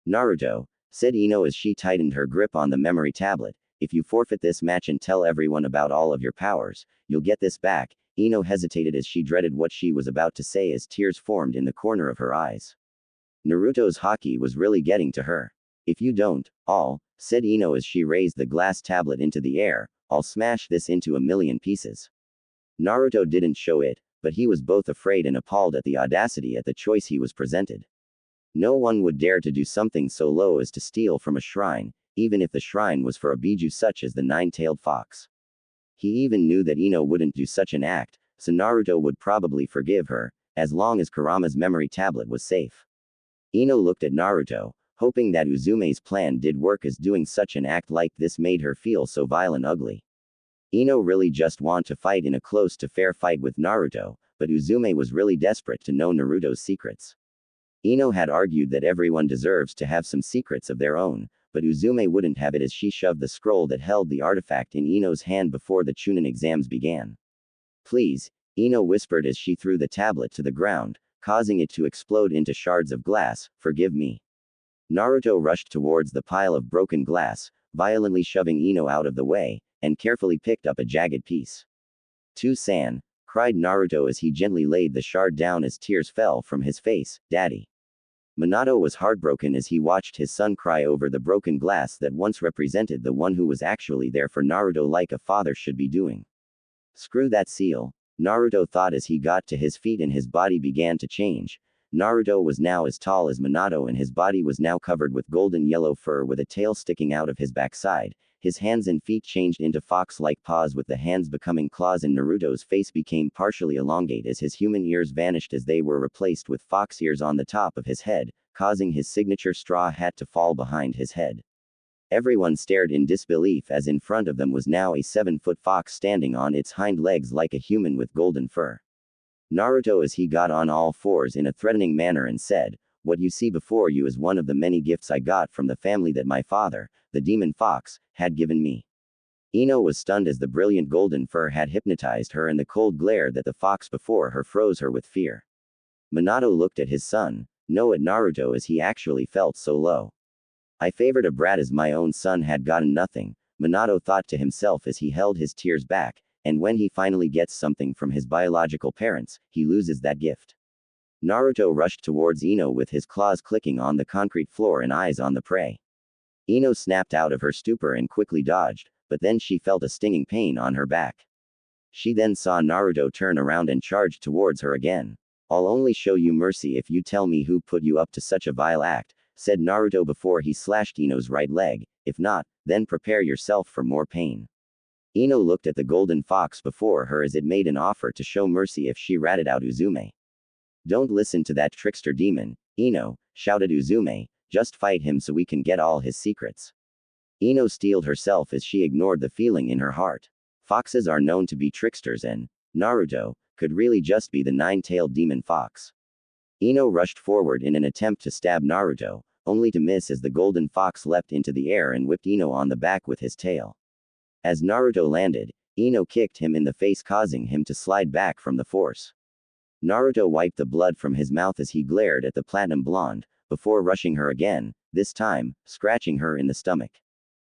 Naruto, said Ino as she tightened her grip on the memory tablet, if you forfeit this match and tell everyone about all of your powers, you'll get this back. Ino hesitated as she dreaded what she was about to say as tears formed in the corner of her eyes. Naruto's haki was really getting to her. If you don't, said Ino as she raised the glass tablet into the air, I'll smash this into a million pieces. Naruto didn't show it, but he was both afraid and appalled at the audacity at the choice he was presented. No one would dare to do something so low as to steal from a shrine, even if the shrine was for a biju such as the nine-tailed fox. He even knew that Ino wouldn't do such an act, so Naruto would probably forgive her, as long as Kurama's memory tablet was safe. Ino looked at Naruto, hoping that Uzume's plan did work as doing such an act like this made her feel so vile and ugly. Ino really just want to fight in a close to fair fight with Naruto, but Uzume was really desperate to know Naruto's secrets. Ino had argued that everyone deserves to have some secrets of their own, but Uzume wouldn't have it as she shoved the scroll that held the artifact in Ino's hand before the Chunin exams began. Please, Ino whispered as she threw the tablet to the ground, causing it to explode into shards of glass, forgive me. Naruto rushed towards the pile of broken glass, violently shoving Ino out of the way, and carefully picked up a jagged piece. To-san, cried Naruto as he gently laid the shard down as tears fell from his face, Daddy. Minato was heartbroken as he watched his son cry over the broken glass that once represented the one who was actually there for Naruto like a father should be doing. Screw that seal, Naruto thought as he got to his feet and his body began to change. Naruto was now as tall as Minato and his body was now covered with golden yellow fur with a tail sticking out of his backside. His hands and feet changed into fox-like paws with the hands becoming claws and Naruto's face became partially elongate as his human ears vanished as they were replaced with fox ears on the top of his head, causing his signature straw hat to fall behind his head. Everyone stared in disbelief as in front of them was now a 7-foot fox standing on its hind legs like a human with golden fur. Naruto as he got on all fours in a threatening manner and said, what you see before you is one of the many gifts I got from the family that my father, the demon fox, had given me. Ino was stunned as the brilliant golden fur had hypnotized her and the cold glare that the fox before her froze her with fear. Minato looked at his son, no at Naruto as he actually felt so low. I favored a brat as my own son had gotten nothing, Minato thought to himself as he held his tears back, and when he finally gets something from his biological parents, he loses that gift. Naruto rushed towards Ino with his claws clicking on the concrete floor and eyes on the prey. Ino snapped out of her stupor and quickly dodged, but then she felt a stinging pain on her back. She then saw Naruto turn around and charged towards her again. I'll only show you mercy if you tell me who put you up to such a vile act, said Naruto before he slashed Ino's right leg, if not, then prepare yourself for more pain. Ino looked at the golden fox before her as it made an offer to show mercy if she ratted out Uzume. Don't listen to that trickster demon, Ino, shouted Uzume, just fight him so we can get all his secrets. Ino steeled herself as she ignored the feeling in her heart. Foxes are known to be tricksters and Naruto could really just be the nine-tailed demon fox. Ino rushed forward in an attempt to stab Naruto, only to miss as the golden fox leapt into the air and whipped Ino on the back with his tail. As Naruto landed, Ino kicked him in the face causing him to slide back from the force. Naruto wiped the blood from his mouth as he glared at the platinum blonde, before rushing her again, this time, scratching her in the stomach.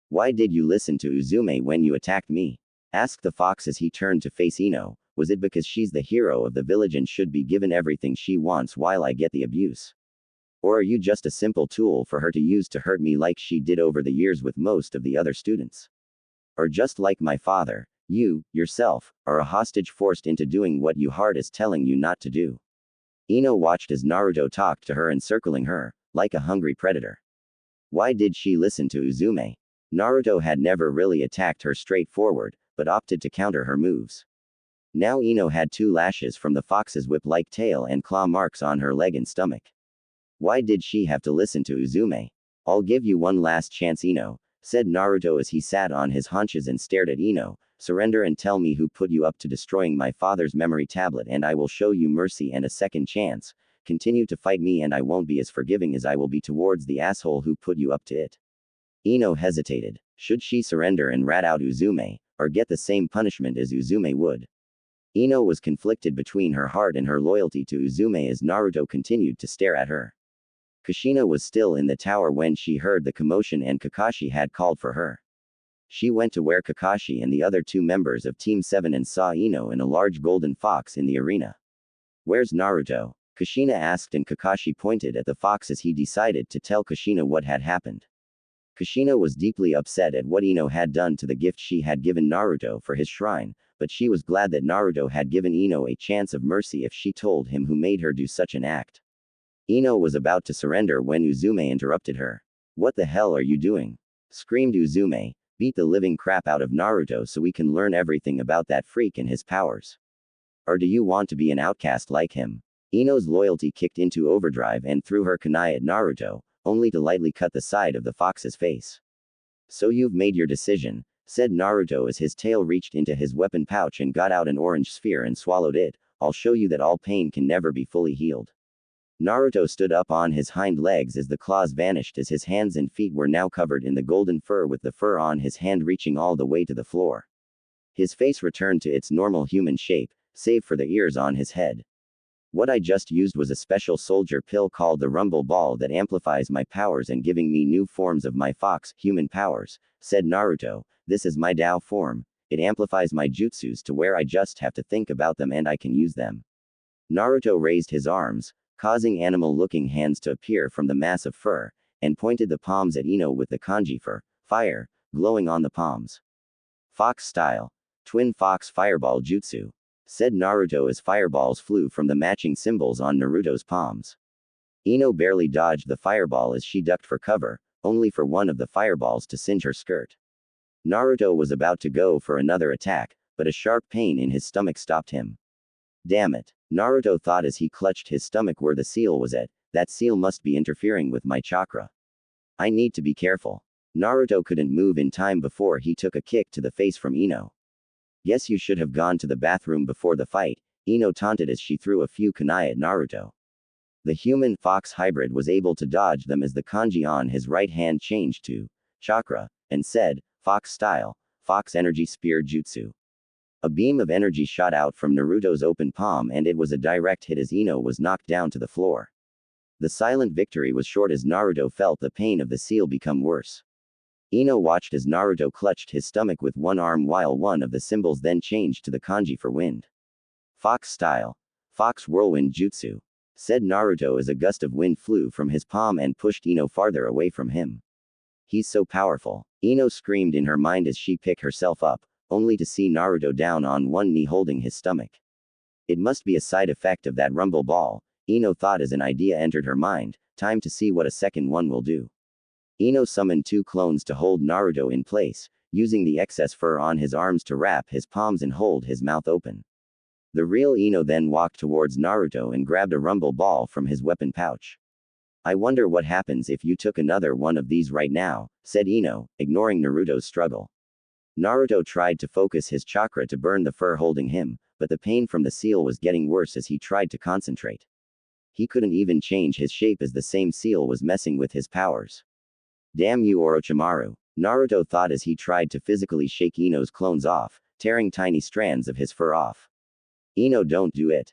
Why did you listen to Uzume when you attacked me? Asked the fox as he turned to face Ino. Was it because she's the hero of the village and should be given everything she wants while I get the abuse? Or are you just a simple tool for her to use to hurt me like she did over the years with most of the other students? Or just like my father, you, yourself, are a hostage forced into doing what your heart is telling you not to do. Ino watched as Naruto talked to her encircling her, like a hungry predator. Why did she listen to Uzume? Naruto had never really attacked her straightforward, but opted to counter her moves. Now Ino had 2 lashes from the fox's whip-like tail and claw marks on her leg and stomach. Why did she have to listen to Uzume? I'll give you one last chance, Ino, said Naruto as he sat on his haunches and stared at Ino. Surrender and tell me who put you up to destroying my father's memory tablet and I will show you mercy and a second chance. Continue to fight me and I won't be as forgiving as I will be towards the asshole who put you up to it. Ino hesitated. Should she surrender and rat out Uzume, or get the same punishment as Uzume would? Ino was conflicted between her heart and her loyalty to Uzume as Naruto continued to stare at her. Kushina was still in the tower when she heard the commotion and Kakashi had called for her. She went to where Kakashi and the other 2 members of Team 7 and saw Ino and a large golden fox in the arena. Where's Naruto? Kushina asked and Kakashi pointed at the fox as he decided to tell Kushina what had happened. Kushina was deeply upset at what Ino had done to the gift she had given Naruto for his shrine, but she was glad that Naruto had given Ino a chance of mercy if she told him who made her do such an act. Ino was about to surrender when Uzume interrupted her. What the hell are you doing? Screamed Uzume. Beat the living crap out of Naruto so we can learn everything about that freak and his powers. Or do you want to be an outcast like him? Ino's loyalty kicked into overdrive and threw her kunai at Naruto, only to lightly cut the side of the fox's face. So you've made your decision, said Naruto as his tail reached into his weapon pouch and got out an orange sphere and swallowed it. I'll show you that all pain can never be fully healed. Naruto stood up on his hind legs as the claws vanished as his hands and feet were now covered in the golden fur with the fur on his hand reaching all the way to the floor. His face returned to its normal human shape, save for the ears on his head. What I just used was a special soldier pill called the Rumble Ball that amplifies my powers and giving me new forms of my fox, human powers, said Naruto. This is my Dao form. It amplifies my jutsus to where I just have to think about them and I can use them. Naruto raised his arms, causing animal-looking hands to appear from the mass of fur, and pointed the palms at Ino with the kanji for fire glowing on the palms. Fox style. Twin Fox Fireball Jutsu, said Naruto as fireballs flew from the matching symbols on Naruto's palms. Ino barely dodged the fireball as she ducked for cover, only for one of the fireballs to singe her skirt. Naruto was about to go for another attack, but a sharp pain in his stomach stopped him. Damn it, Naruto thought as he clutched his stomach where the seal was at. That seal must be interfering with my chakra. I need to be careful. Naruto couldn't move in time before he took a kick to the face from Ino. Guess you should have gone to the bathroom before the fight, Ino taunted as she threw a few kunai at Naruto. The human-fox hybrid was able to dodge them as the kanji on his right hand changed to chakra, and said, Fox style, Fox energy spear jutsu. A beam of energy shot out from Naruto's open palm and it was a direct hit as Ino was knocked down to the floor. The silent victory was short as Naruto felt the pain of the seal become worse. Ino watched as Naruto clutched his stomach with one arm while one of the symbols then changed to the kanji for wind. Fox style, Fox whirlwind jutsu, said Naruto as a gust of wind flew from his palm and pushed Ino farther away from him. He's so powerful, Ino screamed in her mind as she picked herself up, only to see Naruto down on one knee holding his stomach. It must be a side effect of that rumble ball, Ino thought as an idea entered her mind. Time to see what a second one will do. Ino summoned 2 clones to hold Naruto in place, using the excess fur on his arms to wrap his palms and hold his mouth open. The real Ino then walked towards Naruto and grabbed a rumble ball from his weapon pouch. I wonder what happens if you took another one of these right now, said Ino, ignoring Naruto's struggle. Naruto tried to focus his chakra to burn the fur holding him, but the pain from the seal was getting worse as he tried to concentrate. He couldn't even change his shape as the same seal was messing with his powers. Damn you Orochimaru, Naruto thought as he tried to physically shake Ino's clones off, tearing tiny strands of his fur off. Ino, don't do it,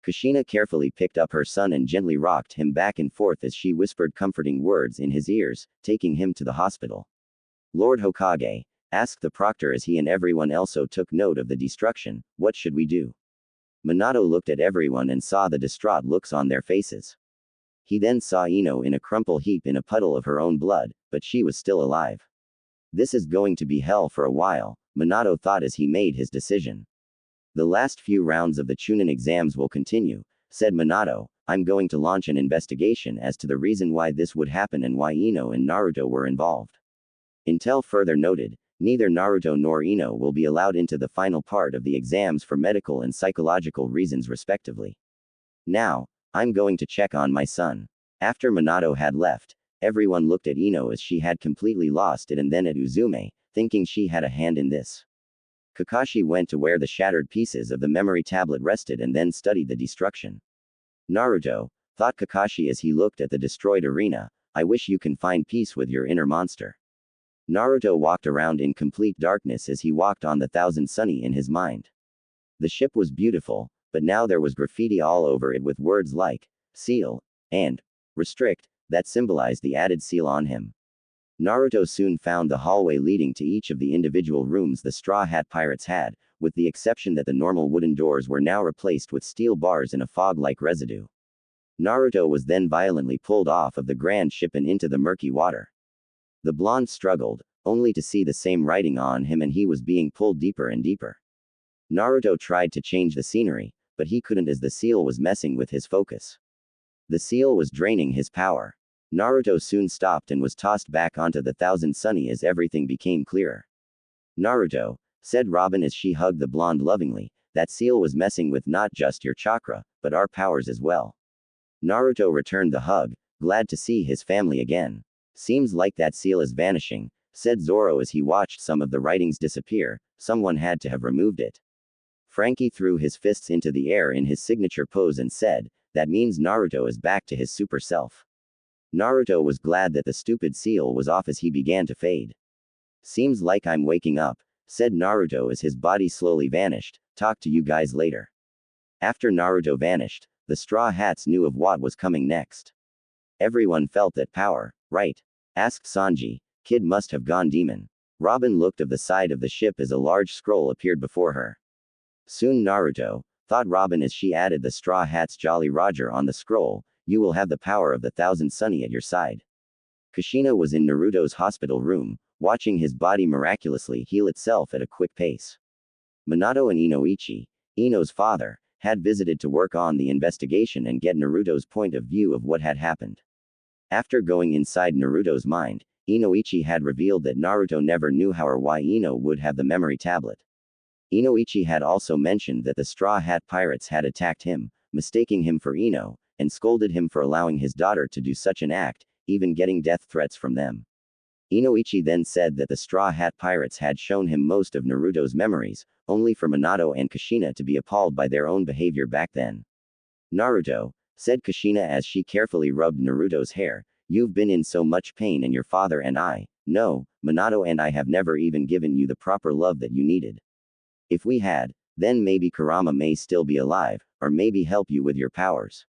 Kushina carefully picked up her son and gently rocked him back and forth as she whispered comforting words in his ears, taking him to the hospital. Lord Hokage, asked the proctor as he and everyone else took note of the destruction, what should we do? Minato looked at everyone and saw the distraught looks on their faces. He then saw Ino in a crumple heap in a puddle of her own blood, but she was still alive. This is going to be hell for a while, Minato thought as he made his decision. The last few rounds of the Chunin exams will continue, said Minato. I'm going to launch an investigation as to the reason why this would happen and why Ino and Naruto were involved. Until further noted, neither Naruto nor Ino will be allowed into the final part of the exams for medical and psychological reasons respectively. Now, I'm going to check on my son. After Minato had left, everyone looked at Ino as she had completely lost it and then at Uzume, thinking she had a hand in this. Kakashi went to where the shattered pieces of the memory tablet rested and then studied the destruction. Naruto, thought Kakashi as he looked at the destroyed arena, I wish you can find peace with your inner monster. Naruto walked around in complete darkness as he walked on the Thousand Sunny in his mind. The ship was beautiful, but now there was graffiti all over it with words like, seal, and, restrict, that symbolized the added seal on him. Naruto soon found the hallway leading to each of the individual rooms the Straw Hat Pirates had, with the exception that the normal wooden doors were now replaced with steel bars in a fog-like residue. Naruto was then violently pulled off of the grand ship and into the murky water. The blonde struggled, only to see the same writing on him and he was being pulled deeper and deeper. Naruto tried to change the scenery, but he couldn't as the seal was messing with his focus. The seal was draining his power. Naruto soon stopped and was tossed back onto the Thousand Sunny as everything became clearer. Naruto, said Robin as she hugged the blonde lovingly, that seal was messing with not just your chakra, but our powers as well. Naruto returned the hug, glad to see his family again. Seems like that seal is vanishing, said Zoro as he watched some of the writings disappear, someone had to have removed it. Frankie threw his fists into the air in his signature pose and said, that means Naruto is back to his super self. Naruto was glad that the stupid seal was off as he began to fade. Seems like I'm waking up, said Naruto as his body slowly vanished, talk to you guys later. After Naruto vanished, the Straw Hats knew of what was coming next. Everyone felt that power, right? Asked Sanji, kid must have gone demon. Robin looked of the side of the ship as a large scroll appeared before her. Soon Naruto, thought Robin as she added the Straw Hats Jolly Roger on the scroll, you will have the power of the Thousand Sunny at your side. Kushina was in Naruto's hospital room, watching his body miraculously heal itself at a quick pace. Minato and Inoichi, Ino's father, had visited to work on the investigation and get Naruto's point of view of what had happened. After going inside Naruto's mind, Inoichi had revealed that Naruto never knew how or why Ino would have the memory tablet. Inoichi had also mentioned that the Straw Hat Pirates had attacked him, mistaking him for Ino, and scolded him for allowing his daughter to do such an act, even getting death threats from them. Inoichi then said that the Straw Hat Pirates had shown him most of Naruto's memories, only for Minato and Kushina to be appalled by their own behavior back then. Naruto, said Kushina as she carefully rubbed Naruto's hair, you've been in so much pain and your father and I, no, Minato and I have never even given you the proper love that you needed. If we had, then maybe Kurama may still be alive, or maybe help you with your powers.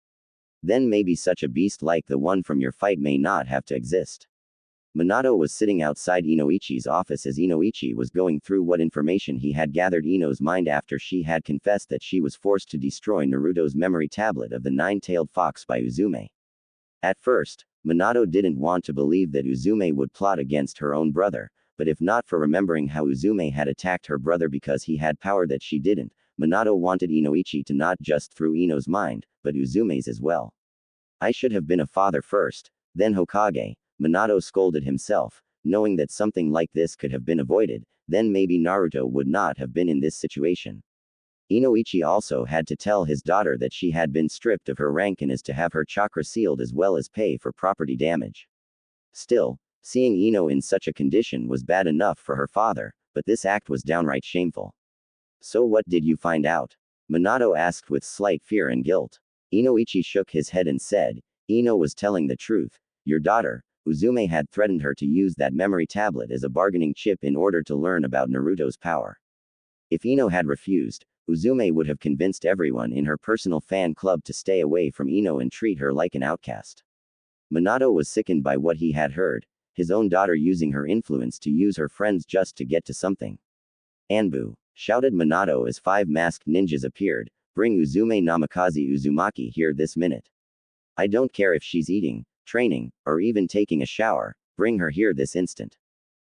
Then maybe such a beast like the one from your fight may not have to exist. Minato was sitting outside Inoichi's office as Inoichi was going through what information he had gathered Ino's mind after she had confessed that she was forced to destroy Naruto's memory tablet of the nine-tailed fox by Uzume. At first, Minato didn't want to believe that Uzume would plot against her own brother, but if not for remembering how Uzume had attacked her brother because he had power that she didn't, Minato wanted Inoichi to not just through Ino's mind, but Uzume's as well. I should have been a father first, then Hokage, Minato scolded himself, knowing that something like this could have been avoided, then maybe Naruto would not have been in this situation. Inoichi also had to tell his daughter that she had been stripped of her rank and is to have her chakra sealed as well as pay for property damage. Still, seeing Ino in such a condition was bad enough for her father, but this act was downright shameful. So what did you find out? Minato asked with slight fear and guilt. Inoichi shook his head and said, Ino was telling the truth. Your daughter, Uzume had threatened her to use that memory tablet as a bargaining chip in order to learn about Naruto's power. If Ino had refused, Uzume would have convinced everyone in her personal fan club to stay away from Ino and treat her like an outcast. Minato was sickened by what he had heard, his own daughter using her influence to use her friends just to get to something. Anbu, shouted Minato as 5 masked ninjas appeared, bring Uzume Namikaze Uzumaki here this minute. I don't care if she's eating, training, or even taking a shower, bring her here this instant.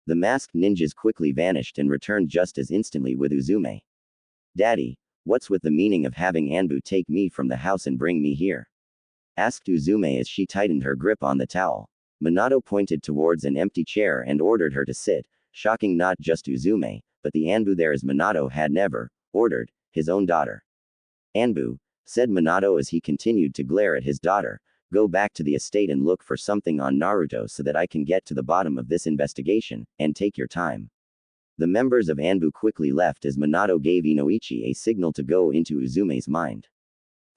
The masked ninjas quickly vanished and returned just as instantly with Uzume. Daddy, what's with the meaning of having Anbu take me from the house and bring me here? Asked Uzume as she tightened her grip on the towel. Minato pointed towards an empty chair and ordered her to sit, shocking not just Uzume, but the Anbu there as Minato had never ordered his own daughter. Anbu, said Minato as he continued to glare at his daughter, go back to the estate and look for something on Naruto so that I can get to the bottom of this investigation, and take your time. The members of Anbu quickly left as Minato gave Inoichi a signal to go into Uzume's mind.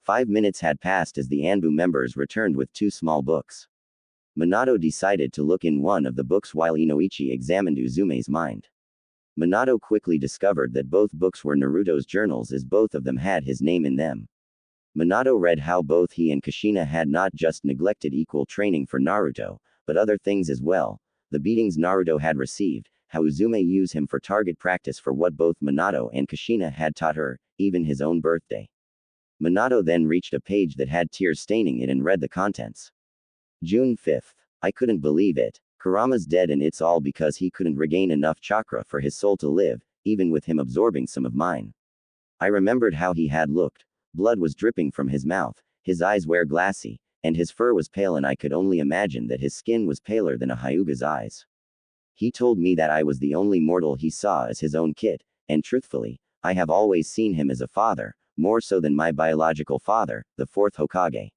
5 minutes had passed as the Anbu members returned with 2 small books. Minato decided to look in one of the books while Inoichi examined Uzume's mind. Minato quickly discovered that both books were Naruto's journals as both of them had his name in them. Minato read how both he and Kushina had not just neglected equal training for Naruto, but other things as well, the beatings Naruto had received, how Uzume used him for target practice for what both Minato and Kushina had taught her, even his own birthday. Minato then reached a page that had tears staining it and read the contents. June 5th. I couldn't believe it. Kurama's dead and it's all because he couldn't regain enough chakra for his soul to live, even with him absorbing some of mine. I remembered how he had looked. Blood was dripping from his mouth, his eyes were glassy, and his fur was pale and I could only imagine that his skin was paler than a hayuga's eyes. He told me that I was the only mortal he saw as his own kid, and truthfully, I have always seen him as a father, more so than my biological father, the 4th Hokage.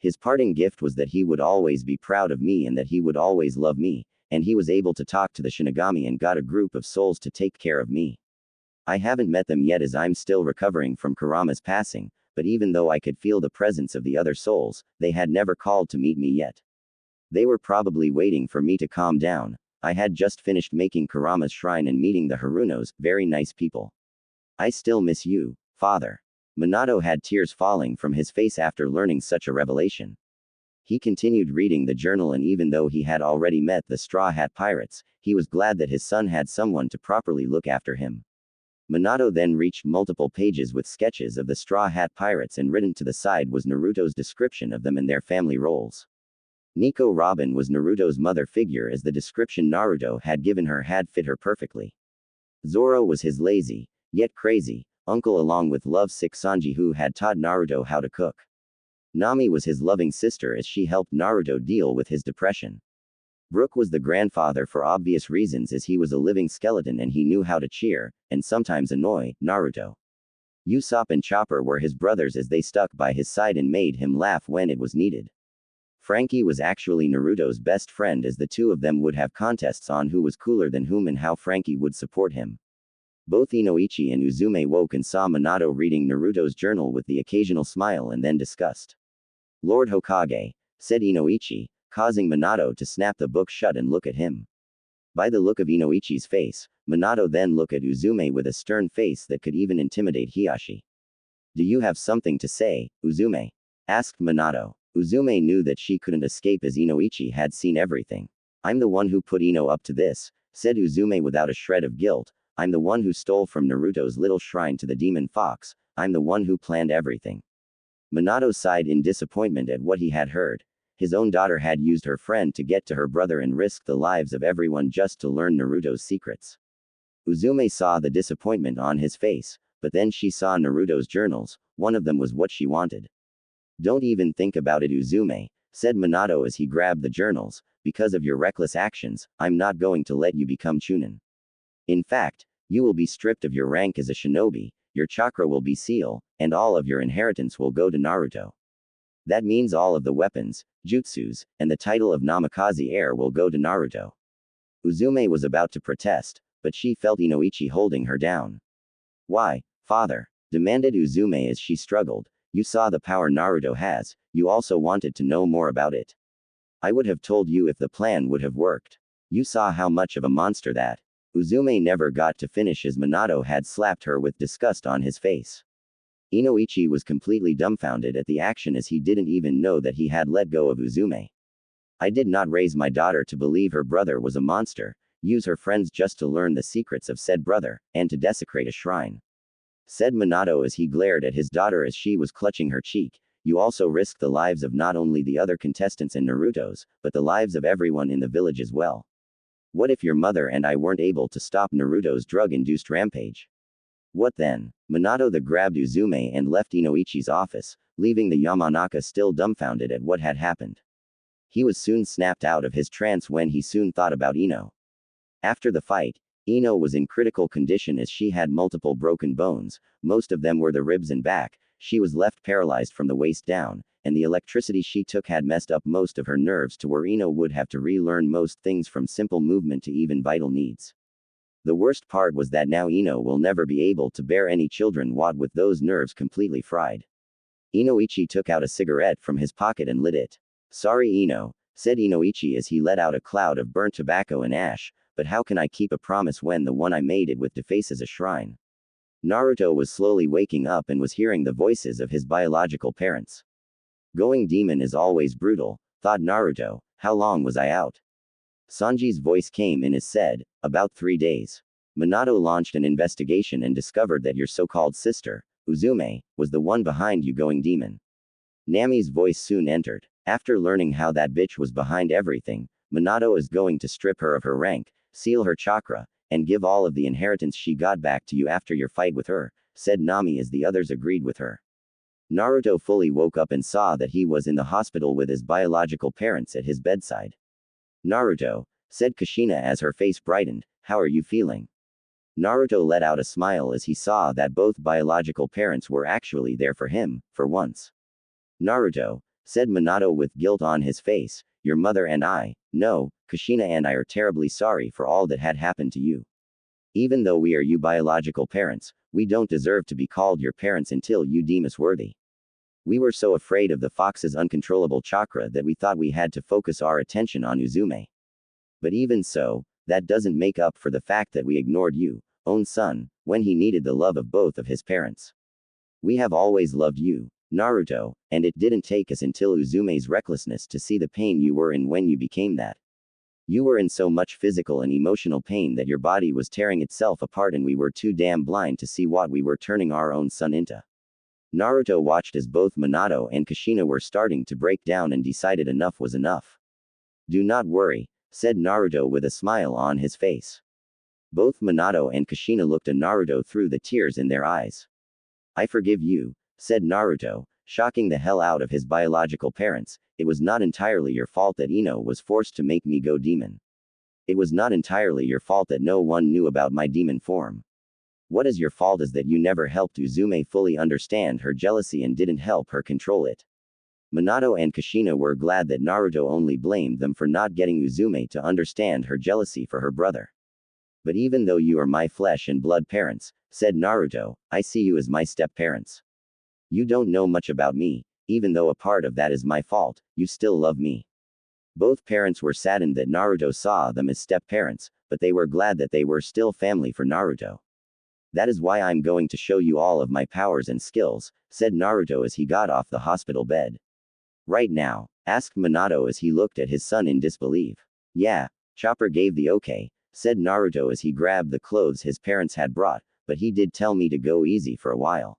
His parting gift was that he would always be proud of me and that he would always love me, and he was able to talk to the Shinigami and got a group of souls to take care of me. I haven't met them yet as I'm still recovering from Kurama's passing, but even though I could feel the presence of the other souls, they had never called to meet me yet. They were probably waiting for me to calm down. I had just finished making Kurama's shrine and meeting the Harunos, very nice people. I still miss you, father. Minato had tears falling from his face after learning such a revelation. He continued reading the journal and even though he had already met the Straw Hat Pirates, he was glad that his son had someone to properly look after him. Minato then reached multiple pages with sketches of the Straw Hat Pirates and written to the side was Naruto's description of them and their family roles. Nico Robin was Naruto's mother figure as the description Naruto had given her had fit her perfectly. Zoro was his lazy, yet crazy, uncle along with lovesick Sanji who had taught Naruto how to cook. Nami was his loving sister as she helped Naruto deal with his depression. Brook was the grandfather for obvious reasons as he was a living skeleton and he knew how to cheer, and sometimes annoy, Naruto. Usopp and Chopper were his brothers as they stuck by his side and made him laugh when it was needed. Frankie was actually Naruto's best friend as the two of them would have contests on who was cooler than whom and how Frankie would support him. Both Inoichi and Uzume woke and saw Minato reading Naruto's journal with the occasional smile and then disgust. Lord Hokage, said Inoichi, causing Minato to snap the book shut and look at him. By the look of Inoichi's face, Minato then looked at Uzume with a stern face that could even intimidate Hiashi. Do you have something to say, Uzume? Asked Minato. Uzume knew that she couldn't escape as Inoichi had seen everything. I'm the one who put Ino up to this, said Uzume without a shred of guilt. I'm the one who stole from Naruto's little shrine to the demon fox, I'm the one who planned everything. Minato sighed in disappointment at what he had heard. His own daughter had used her friend to get to her brother and risked the lives of everyone just to learn Naruto's secrets. Uzume saw the disappointment on his face, but then she saw Naruto's journals, one of them was what she wanted. Don't even think about it Uzume, said Minato as he grabbed the journals, because of your reckless actions, I'm not going to let you become Chunin. In fact, you will be stripped of your rank as a shinobi, your chakra will be sealed, and all of your inheritance will go to Naruto. That means all of the weapons, jutsus, and the title of Namikaze heir will go to Naruto. Uzume was about to protest, but she felt Inoichi holding her down. Why, father? Demanded Uzume as she struggled. You saw the power Naruto has, you also wanted to know more about it. I would have told you if the plan would have worked. You saw how much of a monster that Uzume never got to finish as Minato had slapped her with disgust on his face. Inoichi was completely dumbfounded at the action as he didn't even know that he had let go of Uzume. I did not raise my daughter to believe her brother was a monster, use her friends just to learn the secrets of said brother, and to desecrate a shrine, said Minato as he glared at his daughter as she was clutching her cheek. You also risk the lives of not only the other contestants in Naruto's, but the lives of everyone in the village as well. What if your mother and I weren't able to stop Naruto's drug-induced rampage? What then? Minato grabbed Uzume and left Inoichi's office, leaving the Yamanaka still dumbfounded at what had happened. He was soon snapped out of his trance when he soon thought about Ino. After the fight, Ino was in critical condition as she had multiple broken bones, most of them were the ribs and back. She was left paralyzed from the waist down, and the electricity she took had messed up most of her nerves to where Ino would have to relearn most things from simple movement to even vital needs. The worst part was that now Ino will never be able to bear any children what with those nerves completely fried. Inoichi took out a cigarette from his pocket and lit it. Sorry Ino, said Inoichi as he let out a cloud of burnt tobacco and ash, but how can I keep a promise when the one I made it with defaces a shrine? Naruto was slowly waking up and was hearing the voices of his biological parents. Going demon is always brutal, thought Naruto. How long was I out? Sanji's voice came in as said, about 3 days. Minato launched an investigation and discovered that your so-called sister, Uzume, was the one behind you going demon. Nami's voice soon entered. After learning how that bitch was behind everything, Minato is going to strip her of her rank, seal her chakra, and give all of the inheritance she got back to you after your fight with her, said Nami as the others agreed with her. Naruto fully woke up and saw that he was in the hospital with his biological parents at his bedside. Naruto, said Kushina as her face brightened, how are you feeling? Naruto let out a smile as he saw that both biological parents were actually there for him, for once. Naruto, said Minato with guilt on his face, your mother and I, no, Kushina and I are terribly sorry for all that had happened to you. Even though we are you biological parents, we don't deserve to be called your parents until you deem us worthy. We were so afraid of the fox's uncontrollable chakra that we thought we had to focus our attention on Uzume. But even so, that doesn't make up for the fact that we ignored you, own son, when he needed the love of both of his parents. We have always loved you, Naruto, and it didn't take us until Uzume's recklessness to see the pain you were in when you became that. You were in so much physical and emotional pain that your body was tearing itself apart and we were too damn blind to see what we were turning our own son into. Naruto watched as both Minato and Kushina were starting to break down and decided enough was enough. Do not worry, said Naruto with a smile on his face. Both Minato and Kushina looked at Naruto through the tears in their eyes. I forgive you, said Naruto, shocking the hell out of his biological parents. It was not entirely your fault that Ino was forced to make me go demon. It was not entirely your fault that no one knew about my demon form. What is your fault is that you never helped Uzume fully understand her jealousy and didn't help her control it. Minato and Kushina were glad that Naruto only blamed them for not getting Uzume to understand her jealousy for her brother. But even though you are my flesh and blood parents, said Naruto, I see you as my step-parents. You don't know much about me, even though a part of that is my fault, you still love me. Both parents were saddened that Naruto saw them as step-parents, but they were glad that they were still family for Naruto. That is why I'm going to show you all of my powers and skills, said Naruto as he got off the hospital bed. Right now? Asked Minato as he looked at his son in disbelief. Yeah, Chopper gave the okay, said Naruto as he grabbed the clothes his parents had brought, but he did tell me to go easy for a while.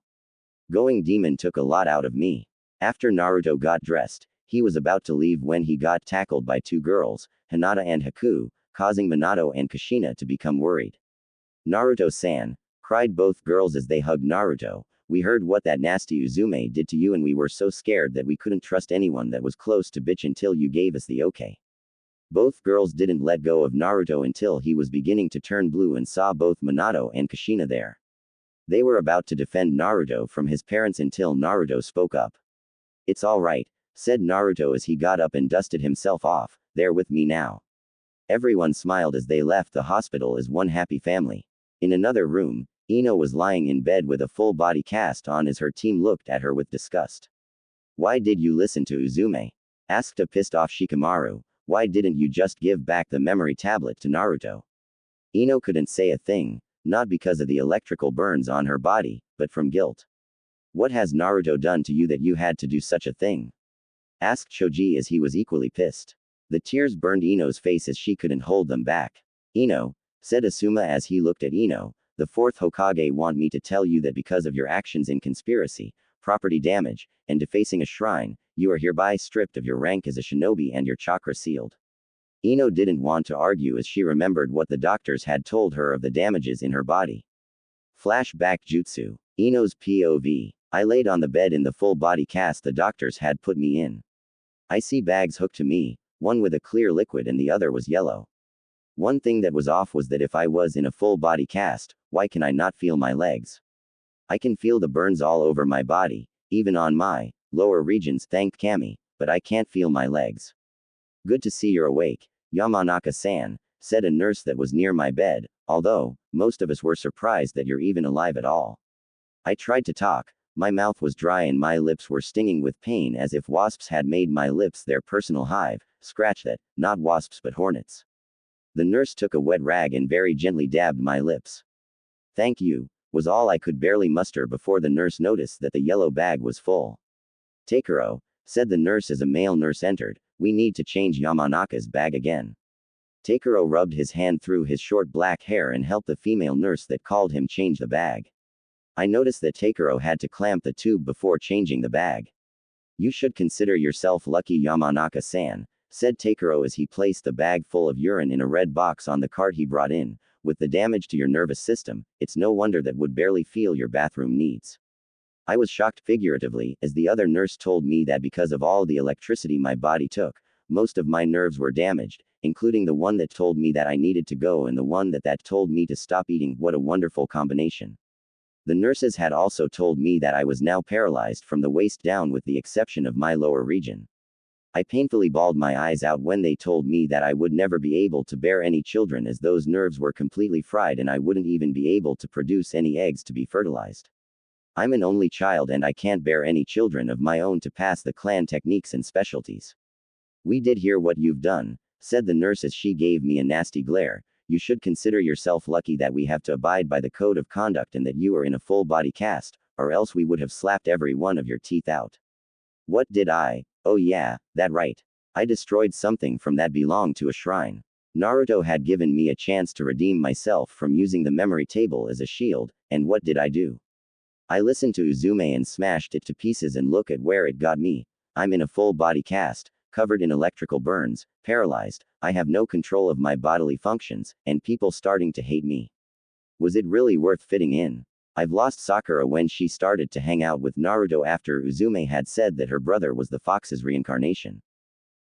Going demon took a lot out of me. After Naruto got dressed, he was about to leave when he got tackled by 2 girls, Hinata and Haku, causing Minato and Kushina to become worried. Naruto-san, cried both girls as they hugged Naruto, we heard what that nasty Uzume did to you and we were so scared that we couldn't trust anyone that was close to bitch until you gave us the okay. Both girls didn't let go of Naruto until he was beginning to turn blue and saw both Minato and Kushina there. They were about to defend Naruto from his parents until Naruto spoke up. It's alright, said Naruto as he got up and dusted himself off, they're with me now. Everyone smiled as they left the hospital as one happy family. In another room, Ino was lying in bed with a full body cast on as her team looked at her with disgust. Why did you listen to Uzume? Asked a pissed off Shikamaru. Why didn't you just give back the memory tablet to Naruto? Ino couldn't say a thing, not because of the electrical burns on her body, but from guilt. What has Naruto done to you that you had to do such a thing? Asked Choji as he was equally pissed. The tears burned Ino's face as she couldn't hold them back. Ino, said Asuma as he looked at Ino, the fourth Hokage want me to tell you that because of your actions in conspiracy, property damage, and defacing a shrine, you are hereby stripped of your rank as a shinobi and your chakra sealed. Ino didn't want to argue as she remembered what the doctors had told her of the damages in her body. Flashback jutsu. Ino's POV. I laid on the bed in the full body cast the doctors had put me in. I see bags hooked to me, one with a clear liquid and the other was yellow. One thing that was off was that if I was in a full body cast, why can I not feel my legs? I can feel the burns all over my body, even on my lower regions, thanked Kami, but I can't feel my legs. Good to see you're awake, Yamanaka-san, said a nurse that was near my bed, although, most of us were surprised that you're even alive at all. I tried to talk. My mouth was dry and my lips were stinging with pain as if wasps had made my lips their personal hive. Scratch that, not wasps but hornets. The nurse took a wet rag and very gently dabbed my lips. Thank you, was all I could barely muster before the nurse noticed that the yellow bag was full. Takuro, said the nurse as a male nurse entered, we need to change Yamanaka's bag again. Takuro rubbed his hand through his short black hair and helped the female nurse that called him change the bag. I noticed that Takuro had to clamp the tube before changing the bag. You should consider yourself lucky, Yamanaka-san, said Takuro as he placed the bag full of urine in a red box on the cart he brought in. With the damage to your nervous system, it's no wonder that would barely feel your bathroom needs. I was shocked figuratively, as the other nurse told me that because of all the electricity my body took, most of my nerves were damaged, including the one that told me that I needed to go and the one that told me to stop eating. What a wonderful combination. The nurses had also told me that I was now paralyzed from the waist down with the exception of my lower region. I painfully bawled my eyes out when they told me that I would never be able to bear any children as those nerves were completely fried and I wouldn't even be able to produce any eggs to be fertilized. I'm an only child and I can't bear any children of my own to pass the clan techniques and specialties. We did hear what you've done, said the nurse as she gave me a nasty glare. You should consider yourself lucky that we have to abide by the code of conduct and that you are in a full body cast, or else we would have slapped every one of your teeth out. What did I? Oh yeah, that right. I destroyed something from that belonged to a shrine. Naruto had given me a chance to redeem myself from using the memory table as a shield, and what did I do? I listened to Uzume and smashed it to pieces and look at where it got me. I'm in a full body cast, covered in electrical burns, paralyzed, I have no control of my bodily functions, and people starting to hate me. Was it really worth fitting in? I've lost Sakura when she started to hang out with Naruto after Uzume had said that her brother was the fox's reincarnation.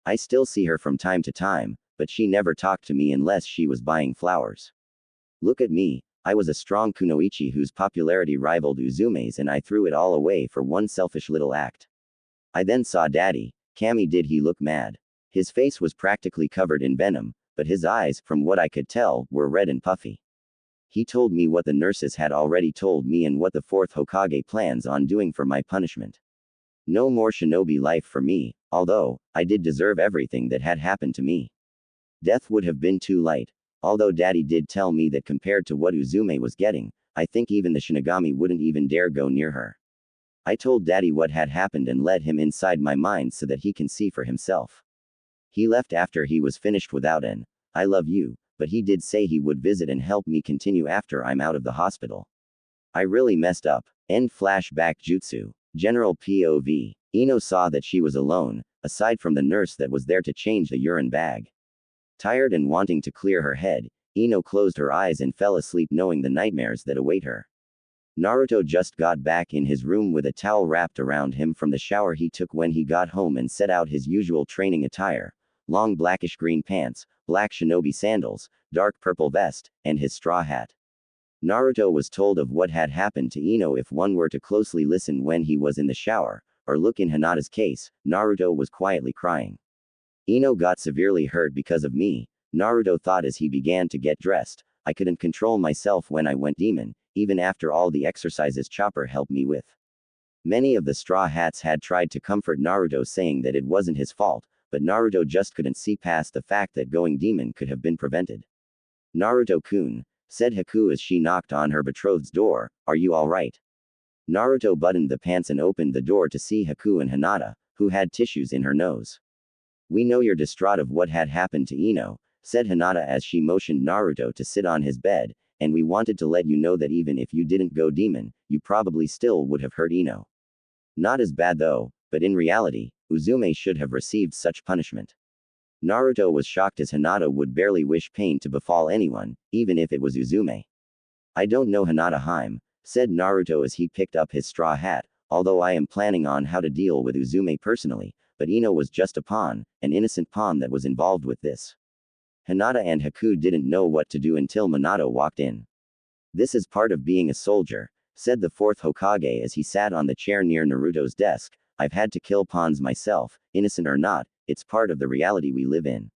I still see her from time to time, but she never talked to me unless she was buying flowers. Look at me, I was a strong kunoichi whose popularity rivaled Uzume's and I threw it all away for one selfish little act. I then saw Daddy. Kami, did he look mad? His face was practically covered in venom, but his eyes, from what I could tell, were red and puffy. He told me what the nurses had already told me and what the fourth Hokage plans on doing for my punishment. No more shinobi life for me, although, I did deserve everything that had happened to me. Death would have been too light. Although Daddy did tell me that compared to what Uzume was getting, I think even the Shinigami wouldn't even dare go near her. I told Daddy what had happened and led him inside my mind so that he can see for himself. He left after he was finished without an "I love you," but he did say he would visit and help me continue after I'm out of the hospital. I really messed up. End flashback jutsu. General POV. Ino saw that she was alone, aside from the nurse that was there to change the urine bag. Tired and wanting to clear her head, Ino closed her eyes and fell asleep knowing the nightmares that await her. Naruto just got back in his room with a towel wrapped around him from the shower he took when he got home and set out his usual training attire: long blackish-green pants, black shinobi sandals, dark purple vest, and his straw hat. Naruto was told of what had happened to Ino if one were to closely listen when he was in the shower, or look in Hinata's case. Naruto was quietly crying. Ino got severely hurt because of me, Naruto thought as he began to get dressed. I couldn't control myself when I went demon, even after all the exercises Chopper helped me with. Many of the Straw Hats had tried to comfort Naruto saying that it wasn't his fault, but Naruto just couldn't see past the fact that going demon could have been prevented. Naruto-kun, said Haku as she knocked on her betrothed's door, are you alright? Naruto buttoned the pants and opened the door to see Haku and Hinata, who had tissues in her nose. We know you're distraught of what had happened to Ino, said Hinata as she motioned Naruto to sit on his bed, and we wanted to let you know that even if you didn't go demon, you probably still would have hurt Ino. Not as bad though, but in reality, Uzume should have received such punishment. Naruto was shocked as Hinata would barely wish pain to befall anyone, even if it was Uzume. I don't know Hinata-hime, said Naruto as he picked up his straw hat, although I am planning on how to deal with Uzume personally, but Ino was just a pawn, an innocent pawn that was involved with this. Hinata and Haku didn't know what to do until Minato walked in. This is part of being a soldier, said the fourth Hokage as he sat on the chair near Naruto's desk. I've had to kill pawns myself, innocent or not, it's part of the reality we live in.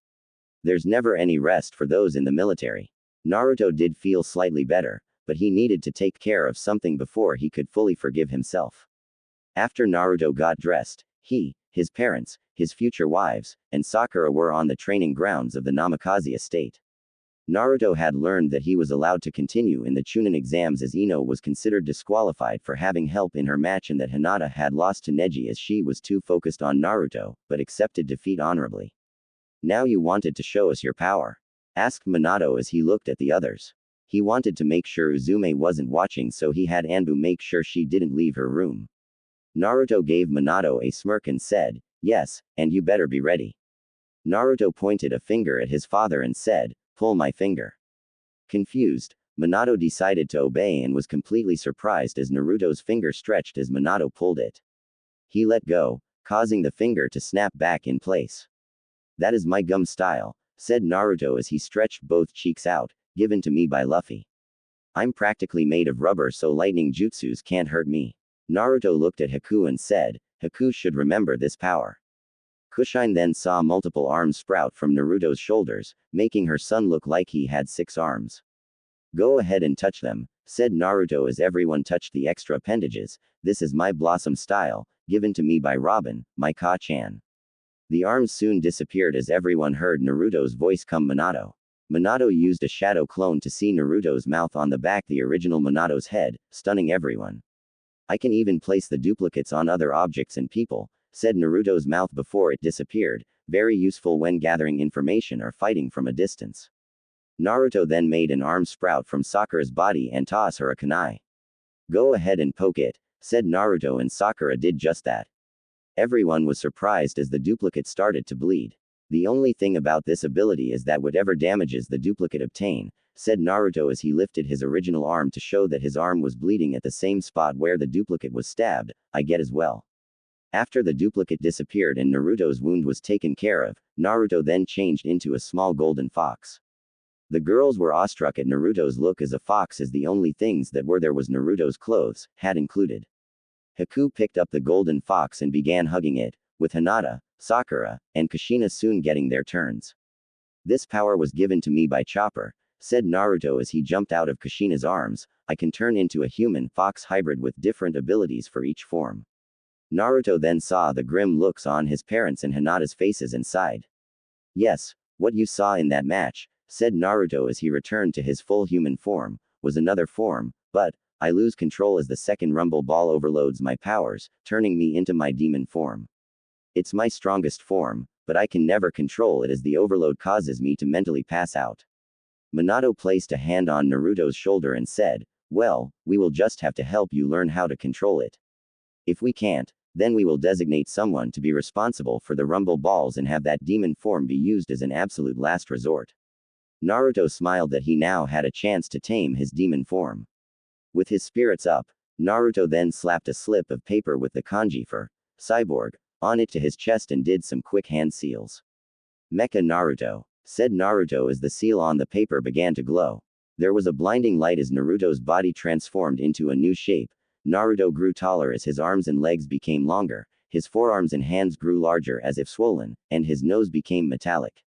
There's never any rest for those in the military. Naruto did feel slightly better, but he needed to take care of something before he could fully forgive himself. After Naruto got dressed, he, his parents, his future wives, and Sakura were on the training grounds of the Namikaze estate. Naruto had learned that he was allowed to continue in the Chunin exams as Ino was considered disqualified for having help in her match and that Hinata had lost to Neji as she was too focused on Naruto, but accepted defeat honorably. Now you wanted to show us your power? Asked Minato as he looked at the others. He wanted to make sure Uzume wasn't watching so he had Anbu make sure she didn't leave her room. Naruto gave Minato a smirk and said, yes, and you better be ready. Naruto pointed a finger at his father and said, pull my finger. Confused, Minato decided to obey and was completely surprised as Naruto's finger stretched as Minato pulled it. He let go, causing the finger to snap back in place. That is my gum style, said Naruto as he stretched both cheeks out, given to me by Luffy. I'm practically made of rubber so lightning jutsus can't hurt me. Naruto looked at Haku and said, Haku should remember this power. Kushine then saw multiple arms sprout from Naruto's shoulders, making her son look like he had 6 arms. Go ahead and touch them, said Naruto as everyone touched the extra appendages. This is my blossom style, given to me by Robin, my Ka-chan. The arms soon disappeared as everyone heard Naruto's voice come Minato. Minato used a shadow clone to see Naruto's mouth on the back the original Minato's head, stunning everyone. I can even place the duplicates on other objects and people, said Naruto's mouth before it disappeared, very useful when gathering information or fighting from a distance. Naruto then made an arm sprout from Sakura's body and toss her a kunai. Go ahead and poke it, said Naruto and Sakura did just that. Everyone was surprised as the duplicate started to bleed. The only thing about this ability is that whatever damages the duplicate obtain, said Naruto as he lifted his original arm to show that his arm was bleeding at the same spot where the duplicate was stabbed, I get as well. After the duplicate disappeared and Naruto's wound was taken care of, Naruto then changed into a small golden fox. The girls were awestruck at Naruto's look as a fox as the only things that were there was Naruto's clothes, had included. Haku picked up the golden fox and began hugging it, with Hinata, Sakura, and Kushina soon getting their turns. This power was given to me by Chopper, said Naruto as he jumped out of Kushina's arms. I can turn into a human fox hybrid with different abilities for each form. Naruto then saw the grim looks on his parents and Hinata's faces and sighed. Yes, what you saw in that match, said Naruto as he returned to his full human form, was another form, but I lose control as the second rumble ball overloads my powers, turning me into my demon form. It's my strongest form, but I can never control it as the overload causes me to mentally pass out. Minato placed a hand on Naruto's shoulder and said, well, we will just have to help you learn how to control it. If we can't, then we will designate someone to be responsible for the rumble balls and have that demon form be used as an absolute last resort. Naruto smiled that he now had a chance to tame his demon form. With his spirits up, Naruto then slapped a slip of paper with the kanji for cyborg on it to his chest and did some quick hand seals. Mecha Naruto, said Naruto as the seal on the paper began to glow. There was a blinding light as Naruto's body transformed into a new shape. Naruto grew taller as his arms and legs became longer, his forearms and hands grew larger as if swollen, and his nose became metallic.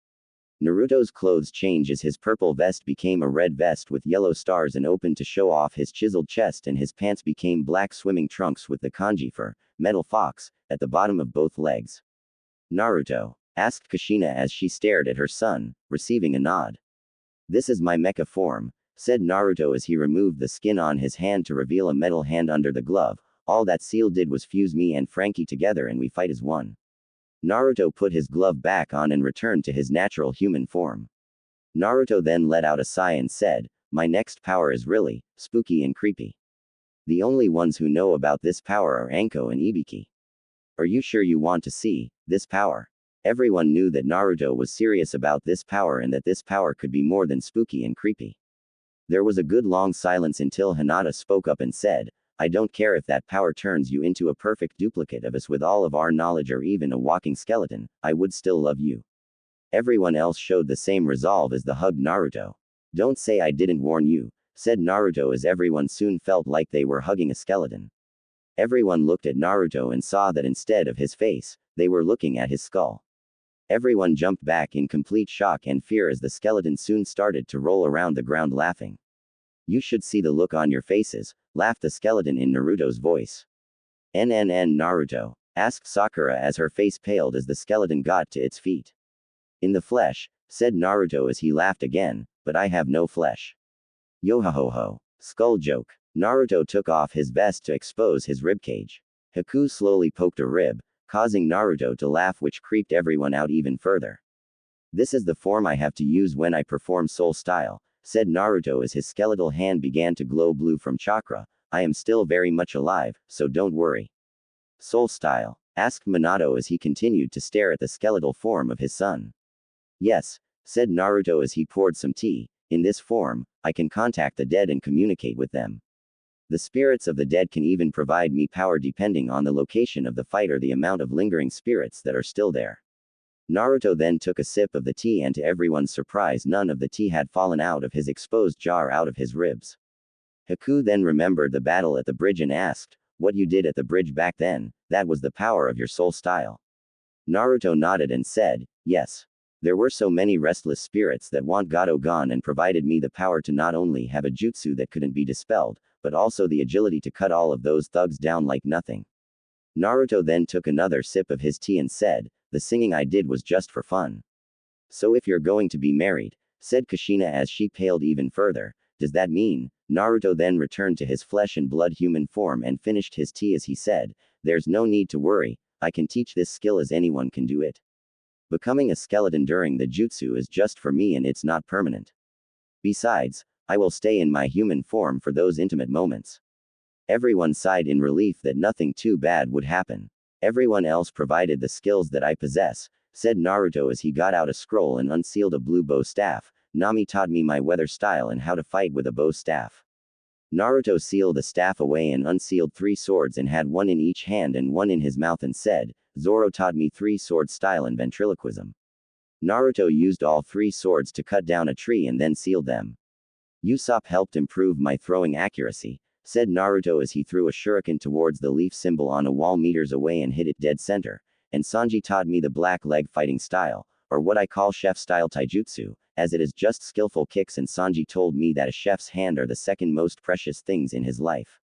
Naruto's clothes changed as his purple vest became a red vest with yellow stars and opened to show off his chiseled chest, and his pants became black swimming trunks with the kanji for metal fox at the bottom of both legs. Naruto, asked Kushina as she stared at her son, receiving a nod. This is my mecha form, said Naruto as he removed the skin on his hand to reveal a metal hand under the glove. All that seal did was fuse me and Frankie together and we fight as one. Naruto put his glove back on and returned to his natural human form. Naruto then let out a sigh and said, my next power is really spooky and creepy. The only ones who know about this power are Anko and Ibiki. Are you sure you want to see this power? Everyone knew that Naruto was serious about this power and that this power could be more than spooky and creepy. There was a good long silence until Hinata spoke up and said, I don't care if that power turns you into a perfect duplicate of us with all of our knowledge or even a walking skeleton, I would still love you. Everyone else showed the same resolve as the hugged Naruto. Don't say I didn't warn you, said Naruto as everyone soon felt like they were hugging a skeleton. Everyone looked at Naruto and saw that instead of his face, they were looking at his skull. Everyone jumped back in complete shock and fear as the skeleton soon started to roll around the ground laughing. You should see the look on your faces, laughed the skeleton in Naruto's voice. Naruto, asked Sakura as her face paled as the skeleton got to its feet. In the flesh, said Naruto as he laughed again, but I have no flesh. Yo-ho-ho-ho. Skull joke. Naruto took off his vest to expose his ribcage. Haku slowly poked a rib, causing Naruto to laugh, which creeped everyone out even further. This is the form I have to use when I perform soul style, said Naruto as his skeletal hand began to glow blue from chakra. I am still very much alive, so don't worry. Soul style? Asked Minato as he continued to stare at the skeletal form of his son. Yes, said Naruto as he poured some tea. In this form, I can contact the dead and communicate with them. The spirits of the dead can even provide me power depending on the location of the fight or the amount of lingering spirits that are still there. Naruto then took a sip of the tea and to everyone's surprise none of the tea had fallen out of his exposed jar out of his ribs. Haku then remembered the battle at the bridge and asked, what you did at the bridge back then, that was the power of your soul style. Naruto nodded and said, yes. There were so many restless spirits that want Gato gone and provided me the power to not only have a jutsu that couldn't be dispelled, but also the agility to cut all of those thugs down like nothing. Naruto then took another sip of his tea and said, the singing I did was just for fun. So if you're going to be married, said Kushina as she paled even further, does that mean? Naruto then returned to his flesh and blood human form and finished his tea as he said, there's no need to worry, I can teach this skill as anyone can do it. Becoming a skeleton during the jutsu is just for me and it's not permanent. Besides, I will stay in my human form for those intimate moments. Everyone sighed in relief that nothing too bad would happen. Everyone else provided the skills that I possess, said Naruto as he got out a scroll and unsealed a blue bow staff. Nami taught me my weather style and how to fight with a bow staff. Naruto sealed the staff away and unsealed 3 swords and had one in each hand and one in his mouth and said, Zoro taught me 3 sword style and ventriloquism. Naruto used all 3 swords to cut down a tree and then sealed them. Usopp helped improve my throwing accuracy, said Naruto as he threw a shuriken towards the leaf symbol on a wall meters away and hit it dead center, and Sanji taught me the black leg fighting style, or what I call chef style taijutsu, as it is just skillful kicks, and Sanji told me that a chef's hand are the second most precious things in his life.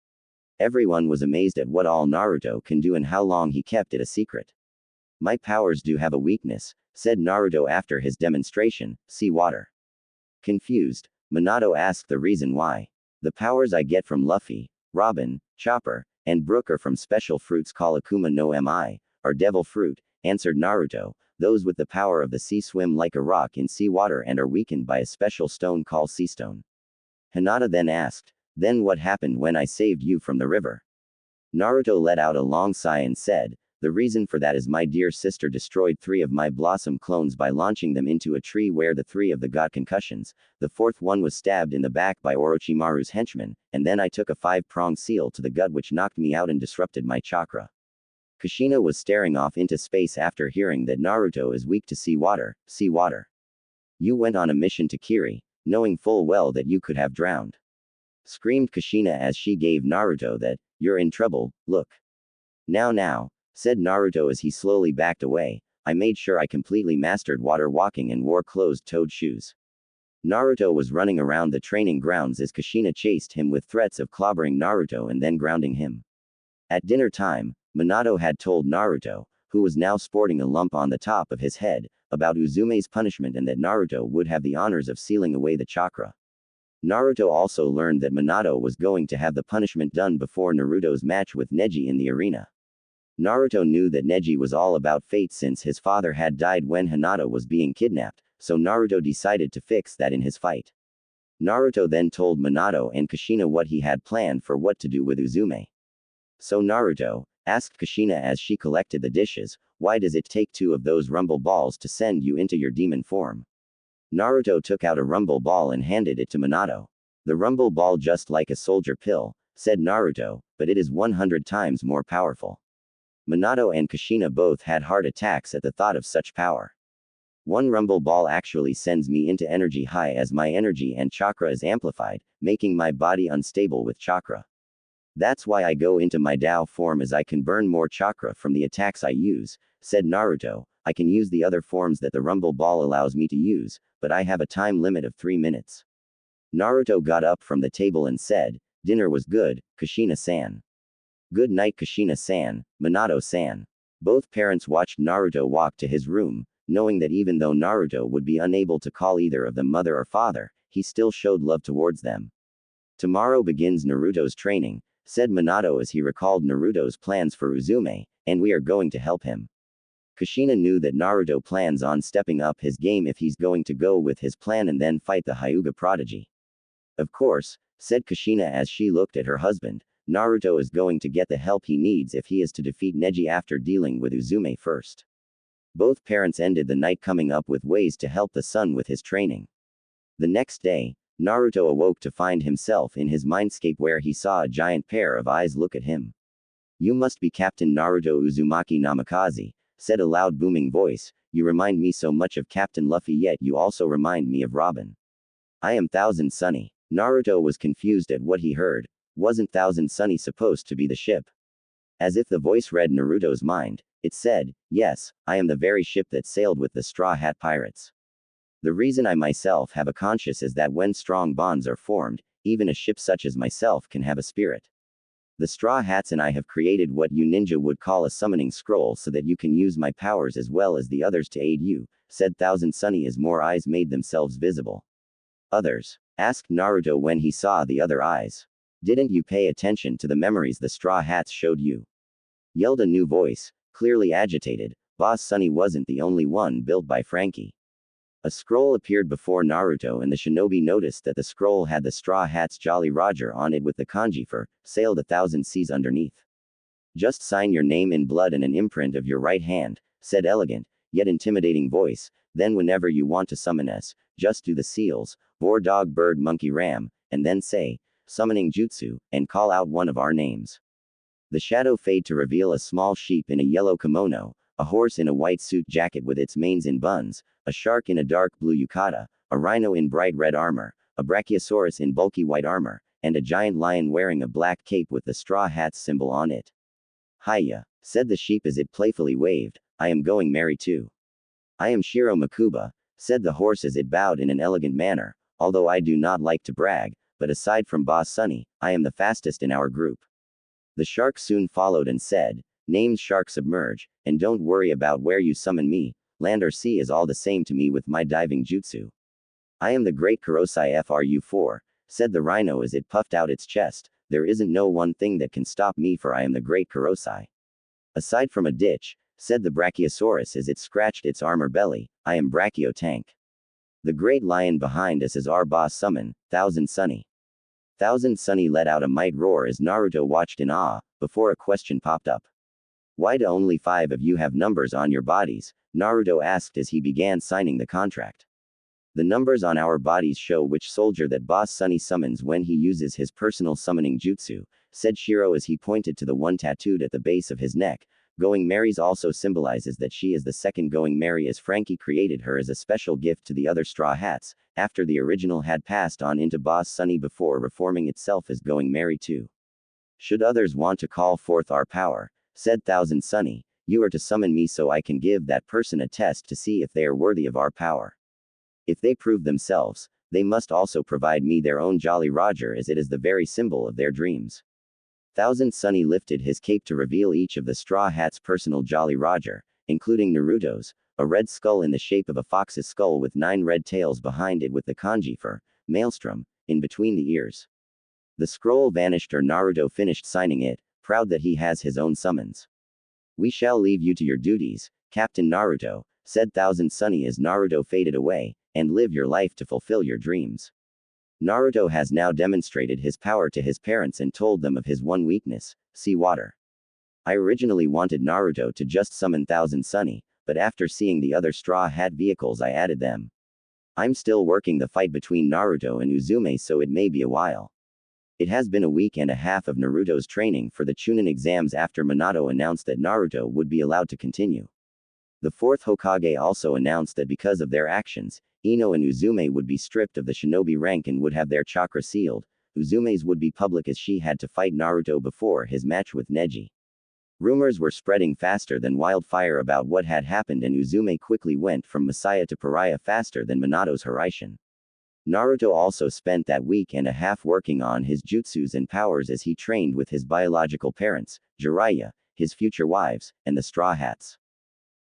Everyone was amazed at what all Naruto can do and how long he kept it a secret. My powers do have a weakness, said Naruto after his demonstration, sea water. Confused, Minato asked the reason why. The powers I get from Luffy, Robin, Chopper, and Brook are from special fruits called Akuma no Mi, or devil fruit, answered Naruto. Those with the power of the sea swim like a rock in sea water and are weakened by a special stone called sea stone. Hinata then asked, then what happened when I saved you from the river? Naruto let out a long sigh and said, the reason for that is my dear sister destroyed 3 of my blossom clones by launching them into a tree where the 3 of them got concussions, the 4th one was stabbed in the back by Orochimaru's henchman, and then I took a 5-pronged seal to the gut which knocked me out and disrupted my chakra. Kushina was staring off into space after hearing that Naruto is weak to sea water. Sea water. You went on a mission to Kiri, knowing full well that you could have drowned. Screamed Kushina as she gave Naruto that, you're in trouble, look. Now, said Naruto as he slowly backed away, I made sure I completely mastered water walking and wore closed-toed shoes. Naruto was running around the training grounds as Kushina chased him with threats of clobbering Naruto and then grounding him. At dinner time, Minato had told Naruto, who was now sporting a lump on the top of his head, about Uzume's punishment and that Naruto would have the honors of sealing away the chakra. Naruto also learned that Minato was going to have the punishment done before Naruto's match with Neji in the arena. Naruto knew that Neji was all about fate since his father had died when Hinata was being kidnapped, so Naruto decided to fix that in his fight. Naruto then told Minato and Kushina what he had planned for what to do with Uzume. So Naruto asked Kushina as she collected the dishes, "Why does it take 2 of those rumble balls to send you into your demon form?" Naruto took out a rumble ball and handed it to Minato. "The rumble ball just like a soldier pill," said Naruto, "but it is 100 times more powerful." Minato and Kushina both had heart attacks at the thought of such power. "1 rumble ball actually sends me into energy high as my energy and chakra is amplified, making my body unstable with chakra. That's why I go into my Tao form as I can burn more chakra from the attacks I use," said Naruto. "I can use the other forms that the rumble ball allows me to use, but I have a time limit of 3 minutes." Naruto got up from the table and said, "Dinner was good, Kushina-san." "Good night Kushina-san, Minato-san." Both parents watched Naruto walk to his room, knowing that even though Naruto would be unable to call either of them mother or father, he still showed love towards them. "Tomorrow begins Naruto's training," said Minato as he recalled Naruto's plans for Uzume, "and we are going to help him." Kushina knew that Naruto plans on stepping up his game if he's going to go with his plan and then fight the Hyuga prodigy. "Of course," said Kushina as she looked at her husband, "Naruto is going to get the help he needs if he is to defeat Neji after dealing with Uzume first." Both parents ended the night coming up with ways to help the son with his training. The next day, Naruto awoke to find himself in his mindscape where he saw a giant pair of eyes look at him. "You must be Captain Naruto Uzumaki Namikaze," said a loud booming voice. "You remind me so much of Captain Luffy yet you also remind me of Robin." "I am Thousand Sunny." Naruto was confused at what he heard. Wasn't Thousand Sunny supposed to be the ship? As if the voice read Naruto's mind, it said, "Yes, I am the very ship that sailed with the Straw Hat Pirates. The reason I myself have a conscience is that when strong bonds are formed, even a ship such as myself can have a spirit. The Straw Hats and I have created what you ninja would call a summoning scroll so that you can use my powers as well as the others to aid you," said Thousand Sunny as more eyes made themselves visible. "Others?" asked Naruto when he saw the other eyes. "Didn't you pay attention to the memories the Straw Hats showed you?" yelled a new voice, clearly agitated. Boss Sunny wasn't the only one built by Frankie. A scroll appeared before Naruto and the shinobi noticed that the scroll had the Straw Hat's Jolly Roger on it with the kanji for, "sailed 1,000 seas" underneath. "Just sign your name in blood and an imprint of your right hand," said elegant, yet intimidating voice, "then whenever you want to summon us, just do the seals, boar dog bird monkey ram, and then say, summoning jutsu, and call out one of our names." The shadow fade to reveal a small sheep in a yellow kimono, a horse in a white suit jacket with its manes in buns, a shark in a dark blue yukata, a rhino in bright red armor, a brachiosaurus in bulky white armor, and a giant lion wearing a black cape with the Straw Hat's symbol on it. "Hiya," said the sheep as it playfully waved, "I am going merry too." "I am Shiro Makuba," said the horse as it bowed in an elegant manner, "although I do not like to brag, but aside from Boss Sunny, I am the fastest in our group." The shark soon followed and said, "Name's Shark Submerge, and don't worry about where you summon me, land or sea is all the same to me with my diving jutsu." "I am the great Kurosai Fru-4, said the rhino as it puffed out its chest, "there isn't no one thing that can stop me for I am the great Kurosai. Aside from a ditch," said the brachiosaurus as it scratched its armor belly, "I am Brachio Tank. The great lion behind us is our boss summon, Thousand Sunny." Thousand Sunny let out a might roar as Naruto watched in awe, before a question popped up. "Why do only 5 of you have numbers on your bodies?" Naruto asked as he began signing the contract. "The numbers on our bodies show which soldier that Boss Sunny summons when he uses his personal summoning jutsu," said Shiro as he pointed to the one tattooed at the base of his neck. "Going Mary's also symbolizes that she is the second Going Mary as Frankie created her as a special gift to the other Straw Hats, after the original had passed on into Boss Sunny before reforming itself as Going Mary too. Should others want to call forth our power," said Thousand Sunny, "you are to summon me so I can give that person a test to see if they are worthy of our power. If they prove themselves, they must also provide me their own Jolly Roger as it is the very symbol of their dreams." Thousand Sunny lifted his cape to reveal each of the Straw Hat's personal Jolly Roger, including Naruto's, a red skull in the shape of a fox's skull with 9 red tails behind it with the kanji for maelstrom in between the ears. The scroll vanished or Naruto finished signing it, proud that he has his own summons. "We shall leave you to your duties, Captain Naruto," said Thousand Sunny as Naruto faded away, "and live your life to fulfill your dreams." Naruto has now demonstrated his power to his parents and told them of his one weakness: sea water. I originally wanted Naruto to just summon Thousand Sunny, but after seeing the other Straw Hat vehicles I added them. I'm still working the fight between Naruto and Uzume, so it may be a while. It has been a week and a half of Naruto's training for the Chunin exams after Minato announced that Naruto would be allowed to continue. The fourth Hokage also announced that because of their actions, Ino and Uzume would be stripped of the shinobi rank and would have their chakra sealed. Uzume's would be public as she had to fight Naruto before his match with Neji. Rumors were spreading faster than wildfire about what had happened, and Uzume quickly went from Messiah to Pariah faster than Minato's Hiraishin. Naruto also spent that week and a half working on his jutsus and powers as he trained with his biological parents, Jiraiya, his future wives, and the Straw Hats.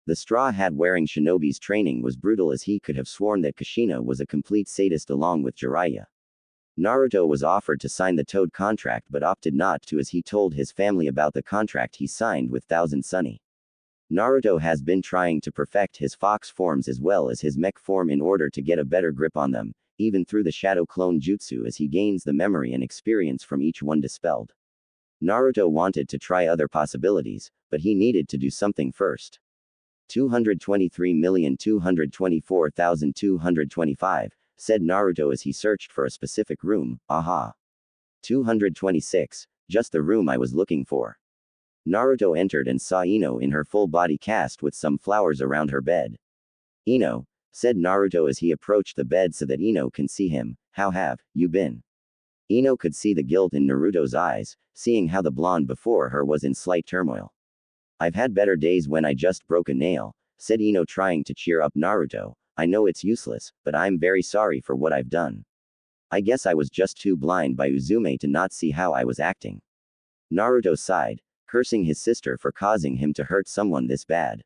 The Straw Hat wearing shinobi's training was brutal, as he could have sworn that Kushina was a complete sadist along with Jiraiya. Naruto was offered to sign the Toad contract but opted not to, as he told his family about the contract he signed with Thousand Sunny. Naruto has been trying to perfect his fox forms as well as his mech form in order to get a better grip on them, even through the shadow clone jutsu, as he gains the memory and experience from each one dispelled. Naruto wanted to try other possibilities, but he needed to do something first. 223,224,225, said Naruto as he searched for a specific room. Aha. 226, just the room I was looking for. Naruto entered and saw Ino in her full body cast with some flowers around her bed. "Ino," said Naruto as he approached the bed so that Ino can see him, "how have you been?" Ino could see the guilt in Naruto's eyes, seeing how the blonde before her was in slight turmoil. "I've had better days when I just broke a nail," said Ino, trying to cheer up Naruto. "I know it's useless, but I'm very sorry for what I've done. I guess I was just too blind by Uzume to not see how I was acting." Naruto sighed, cursing his sister for causing him to hurt someone this bad.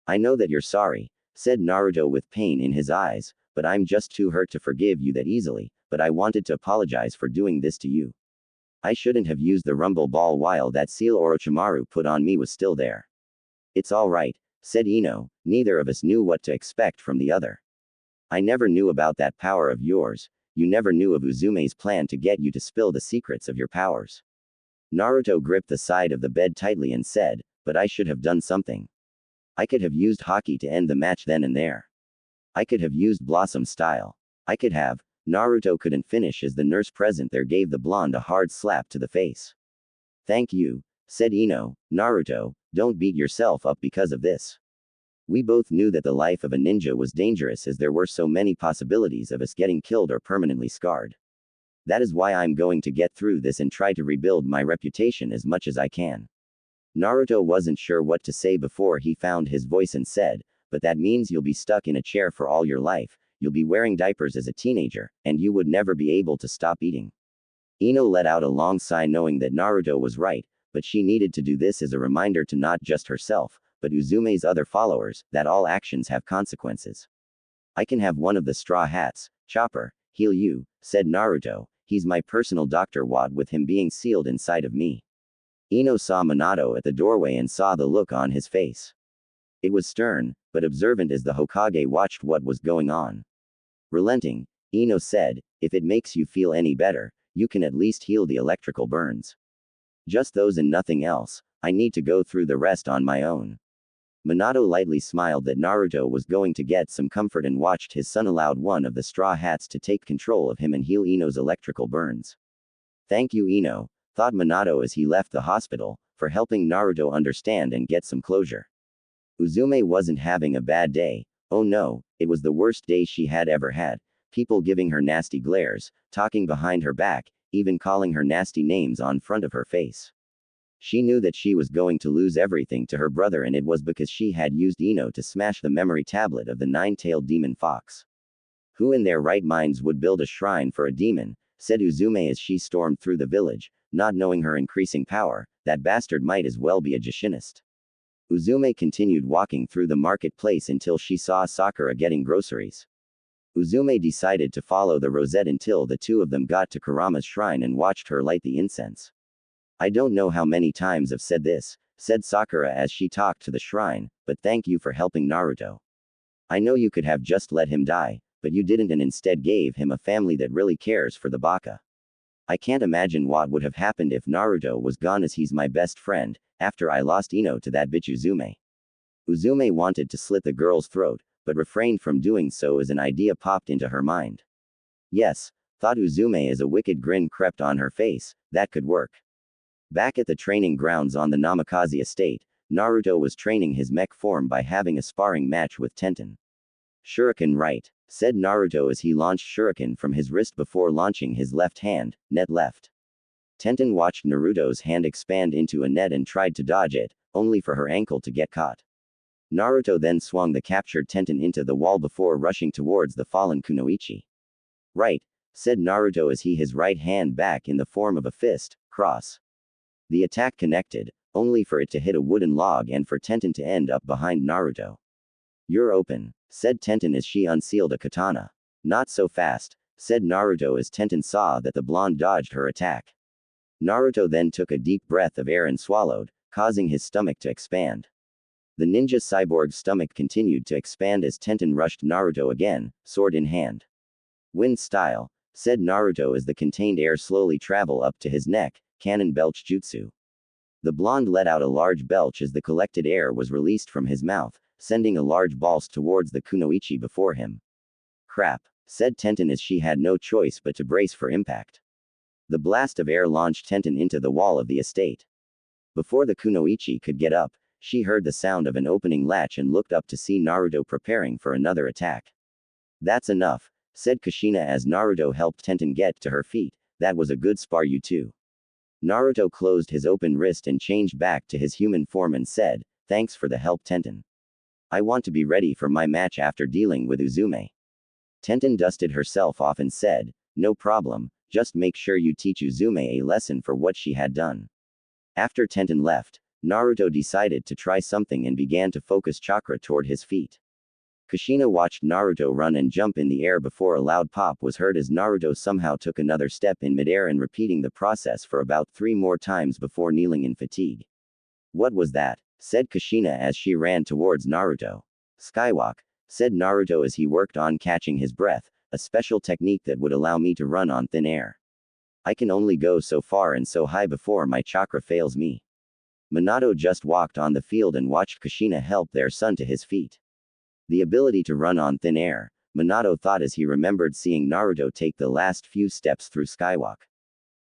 "I know that you're sorry," said Naruto with pain in his eyes, "but I'm just too hurt to forgive you that easily, but I wanted to apologize for doing this to you. I shouldn't have used the rumble ball while that seal Orochimaru put on me was still there." "It's all right," said Ino, "neither of us knew what to expect from the other. I never knew about that power of yours. You never knew of Uzume's plan to get you to spill the secrets of your powers." Naruto gripped the side of the bed tightly and said, "But I should have done something. I could have used Haki to end the match then and there. I could have used Blossom style. I could have." Naruto couldn't finish as the nurse present there gave the blonde a hard slap to the face. "Thank you," said Ino. "Naruto, don't beat yourself up because of this. We both knew that the life of a ninja was dangerous, as there were so many possibilities of us getting killed or permanently scarred. That is why I'm going to get through this and try to rebuild my reputation as much as I can." Naruto wasn't sure what to say before he found his voice and said, "But that means you'll be stuck in a chair for all your life, you'll be wearing diapers as a teenager, and you would never be able to stop eating." Ino let out a long sigh, knowing that Naruto was right, but she needed to do this as a reminder to not just herself, but Uzume's other followers, that all actions have consequences. "I can have one of the Straw Hats, Chopper, heal you," said Naruto. "He's my personal doctor, what with him being sealed inside of me." Ino saw Minato at the doorway and saw the look on his face. It was stern, but observant as the Hokage watched what was going on. Relenting, Ino said, "If it makes you feel any better, you can at least heal the electrical burns. Just those and nothing else. I need to go through the rest on my own." Minato lightly smiled that Naruto was going to get some comfort and watched his son allowed one of the Straw Hats to take control of him and heal Ino's electrical burns. "Thank you, Ino," thought Minato as he left the hospital, for helping Naruto understand and get some closure. Uzume wasn't having a bad day. Oh no, it was the worst day she had ever had. People giving her nasty glares, talking behind her back, even calling her nasty names on front of her face. She knew that she was going to lose everything to her brother, and it was because she had used Ino to smash the memory tablet of the nine-tailed demon fox. "Who in their right minds would build a shrine for a demon?" said Uzume as she stormed through the village, not knowing her increasing power, that bastard might as well be a Jushinist. Uzume continued walking through the marketplace until she saw Sakura getting groceries. Uzume decided to follow the rosette until the two of them got to Kurama's shrine and watched her light the incense. I don't know how many times I've said this, said Sakura as she talked to the shrine, but thank you for helping Naruto. I know you could have just let him die, but you didn't and instead gave him a family that really cares for the baka. I can't imagine what would have happened if Naruto was gone, as he's my best friend, after I lost Ino to that bitch Uzume. Uzume wanted to slit the girl's throat, but refrained from doing so as an idea popped into her mind. Yes, thought Uzume as a wicked grin crept on her face, that could work. Back at the training grounds on the Namikaze estate, Naruto was training his mech form by having a sparring match with Tenten. Shuriken right, said Naruto as he launched Shuriken from his wrist before launching his left hand, net left. Tenten watched Naruto's hand expand into a net and tried to dodge it, only for her ankle to get caught. Naruto then swung the captured Tenten into the wall before rushing towards the fallen Kunoichi. Right, said Naruto as he his right hand back in the form of a fist, cross. The attack connected, only for it to hit a wooden log and for Tenten to end up behind Naruto. You're open, said Tenten as she unsealed a katana. Not so fast, said Naruto as Tenten saw that the blonde dodged her attack. Naruto then took a deep breath of air and swallowed, causing his stomach to expand. The ninja cyborg's stomach continued to expand as Tenten rushed Naruto again, sword in hand. Wind style, said Naruto as the contained air slowly traveled up to his neck, cannon belch jutsu. The blonde let out a large belch as the collected air was released from his mouth, sending a large balls towards the kunoichi before him. Crap, said Tenten as she had no choice but to brace for impact. The blast of air launched Tenten into the wall of the estate. Before the kunoichi could get up, she heard the sound of an opening latch and looked up to see Naruto preparing for another attack. That's enough, said Kushina as Naruto helped Tenten get to her feet. That was a good spar, you two. Naruto closed his open wrist and changed back to his human form and said, thanks for the help, Tenten. I want to be ready for my match after dealing with Uzume. Tenten dusted herself off and said, no problem, just make sure you teach Uzume a lesson for what she had done. After Tenten left, Naruto decided to try something and began to focus chakra toward his feet. Kushina watched Naruto run and jump in the air before a loud pop was heard as Naruto somehow took another step in midair and repeating the process for about 3 more times before kneeling in fatigue. What was that? Said Kushina as she ran towards Naruto. Skywalk, said Naruto as he worked on catching his breath, a special technique that would allow me to run on thin air. I can only go so far and so high before my chakra fails me. Minato just walked on the field and watched Kushina help their son to his feet. The ability to run on thin air, Minato thought as he remembered seeing Naruto take the last few steps through Skywalk.